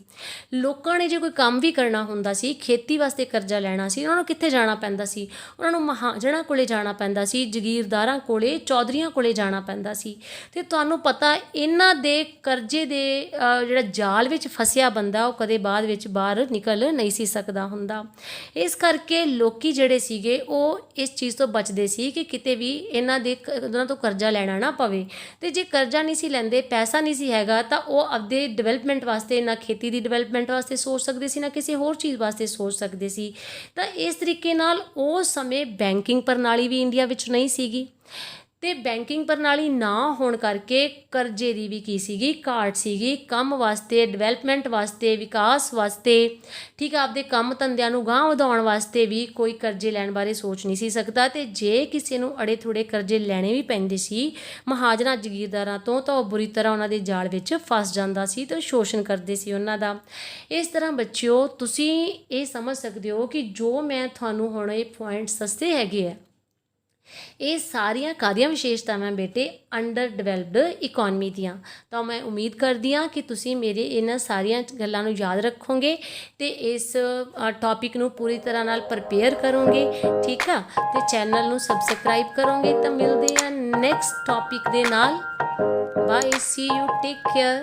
ਲੋਕਾਂ ਨੇ ਜੇ ਕੋਈ ਕੰਮ ਵੀ ਕਰਨਾ ਹੁੰਦਾ ਸੀ, ਖੇਤੀ ਵਾਸਤੇ ਕਰਜ਼ਾ ਲੈਣਾ ਸੀ, ਉਹਨਾਂ ਨੂੰ ਕਿੱਥੇ ਜਾਣਾ ਪੈਂਦਾ ਸੀ? ਉਹਨਾਂ ਨੂੰ ਮਹਾਜਨਾਂ ਕੋਲੇ ਜਾਣਾ ਪੈਂਦਾ ਸੀ, ਜਗੀਰਦਾਰਾਂ ਕੋਲੇ, ਚੌਧਰੀਆਂ ਕੋਲੇ ਜਾਣਾ ਪੈਂਦਾ ਸੀ। ਅਤੇ ਤੁਹਾਨੂੰ ਪਤਾ ਇਹਨਾਂ ਦੇ ਕਰਜ਼ੇ ਦੇ ਜਿਹੜਾ ਜਾਲ ਵਿੱਚ ਫਸਿਆ ਬੰਦਾ ਉਹ ਕਦੇ ਬਾਅਦ ਵਿੱਚ ਬਾਹਰ ਨਿਕਲ ਨਹੀਂ ਸੀ ਸਕਦਾ ਹੁੰਦਾ। ਇਸ ਕਰਕੇ ਲੋਕੀ ਜਿਹੜੇ ਸੀਗੇ ਉਹ ਇਸ ਚੀਜ਼ ਤੋਂ ਬਚਦੇ ਸੀ ਕਿ ਕਿਤੇ ਵੀ ਇਹਨਾਂ ਤੋਂ ਕਰਜ਼ਾ ਲੈਣਾ ਨਾ ਪਵੇ। ਅਤੇ ਜੇ ਕਰਜ਼ਾ ਨਹੀਂ ਸੀ ਲੈਂਦੇ, ਪੈਸਾ ਨਹੀਂ ਸੀ ਹੈਗਾ, ਤਾਂ ਉਹ ਆਪਦੇ ਡਿਵੈਲਪਮੈਂਟ ਵਾਸਤੇ ਨਾ ਖੇਤੀ ਦੀ ਡਿਵੈਲਪਮੈਂਟ ਵਾਸਤੇ ਸੋਚ ਸਕਦੇ ਸੀ, ਨਾ ਕਿਸੇ ਹੋਰ ਚੀਜ਼ ਵਾਸਤੇ ਸੋਚ ਸਕਦੇ ਸੀ। ਤਾਂ ਇਸ ਤਰੀਕੇ ਨਾਲ ਉਸ ਸਮੇਂ ਬੈਂਕਿੰਗ ਪ੍ਰਣਾਲੀ ਵੀ ਇੰਡੀਆ ਵਿੱਚ ਨਹੀਂ ਸੀਗੀ, ਅਤੇ ਬੈਂਕਿੰਗ ਪ੍ਰਣਾਲੀ ਨਾ ਹੋਣ ਕਰਕੇ ਕਰਜ਼ੇ ਦੀ ਵੀ ਕੀ ਸੀਗੀ, ਘਾਟ ਸੀਗੀ। ਕੰਮ ਵਾਸਤੇ, ਡਿਵੈਲਪਮੈਂਟ ਵਾਸਤੇ, ਵਿਕਾਸ ਵਾਸਤੇ, ਠੀਕ ਆ, ਆਪਦੇ ਕੰਮ ਧੰਦਿਆਂ ਨੂੰ ਗਾਂਹ ਵਧਾਉਣ ਵਾਸਤੇ ਵੀ ਕੋਈ ਕਰਜ਼ੇ ਲੈਣ ਬਾਰੇ ਸੋਚ ਨਹੀਂ ਸੀ ਸਕਦਾ। ਅਤੇ ਜੇ ਕਿਸੇ ਨੂੰ ਅੜੇ ਥੋੜ੍ਹੇ ਕਰਜ਼ੇ ਲੈਣੇ ਵੀ ਪੈਂਦੇ ਸੀ ਮਹਾਜਨਾਂ ਜਗੀਰਦਾਰਾਂ ਤੋਂ, ਤਾਂ ਉਹ ਬੁਰੀ ਤਰ੍ਹਾਂ ਉਹਨਾਂ ਦੇ ਜਾਲ ਵਿੱਚ ਫਸ ਜਾਂਦਾ ਸੀ ਅਤੇ ਸ਼ੋਸ਼ਣ ਕਰਦੇ ਸੀ ਉਹਨਾਂ ਦਾ। ਇਸ ਤਰ੍ਹਾਂ ਬੱਚਿਓ ਤੁਸੀਂ ਇਹ ਸਮਝ ਸਕਦੇ ਹੋ ਕਿ ਜੋ ਮੈਂ ਤੁਹਾਨੂੰ ਹੁਣ ਇਹ ਪੁਆਇੰਟਸ ਦੱਸੇ ਹੈਗੇ ਆ, ਇਹ ਸਾਰੀਆਂ ਕਾਹਦੀਆਂ ਵਿਸ਼ੇਸ਼ਤਾਵਾਂ ਬੇਟੇ, ਅੰਡਰ ਡਿਵੈਲਪਡ ਇਕੋਨਮੀ ਦੀਆਂ। ਤਾਂ ਮੈਂ ਉਮੀਦ ਕਰਦੀ ਹਾਂ ਕਿ ਤੁਸੀਂ ਮੇਰੇ ਇਹਨਾਂ ਸਾਰੀਆਂ ਗੱਲਾਂ ਨੂੰ ਯਾਦ ਰੱਖੋਗੇ ਅਤੇ ਇਸ ਟੌਪਿਕ ਨੂੰ ਪੂਰੀ ਤਰ੍ਹਾਂ ਨਾਲ ਪ੍ਰਪੇਅਰ ਕਰੋਗੇ। ਠੀਕ ਆ, ਅਤੇ ਚੈਨਲ ਨੂੰ ਸਬਸਕ੍ਰਾਈਬ ਕਰੋਗੇ। ਤਾਂ ਮਿਲਦੇ ਹਾਂ ਨੈਕਸਟ ਟੌਪਿਕ ਦੇ ਨਾਲ। Bye, see you, take care.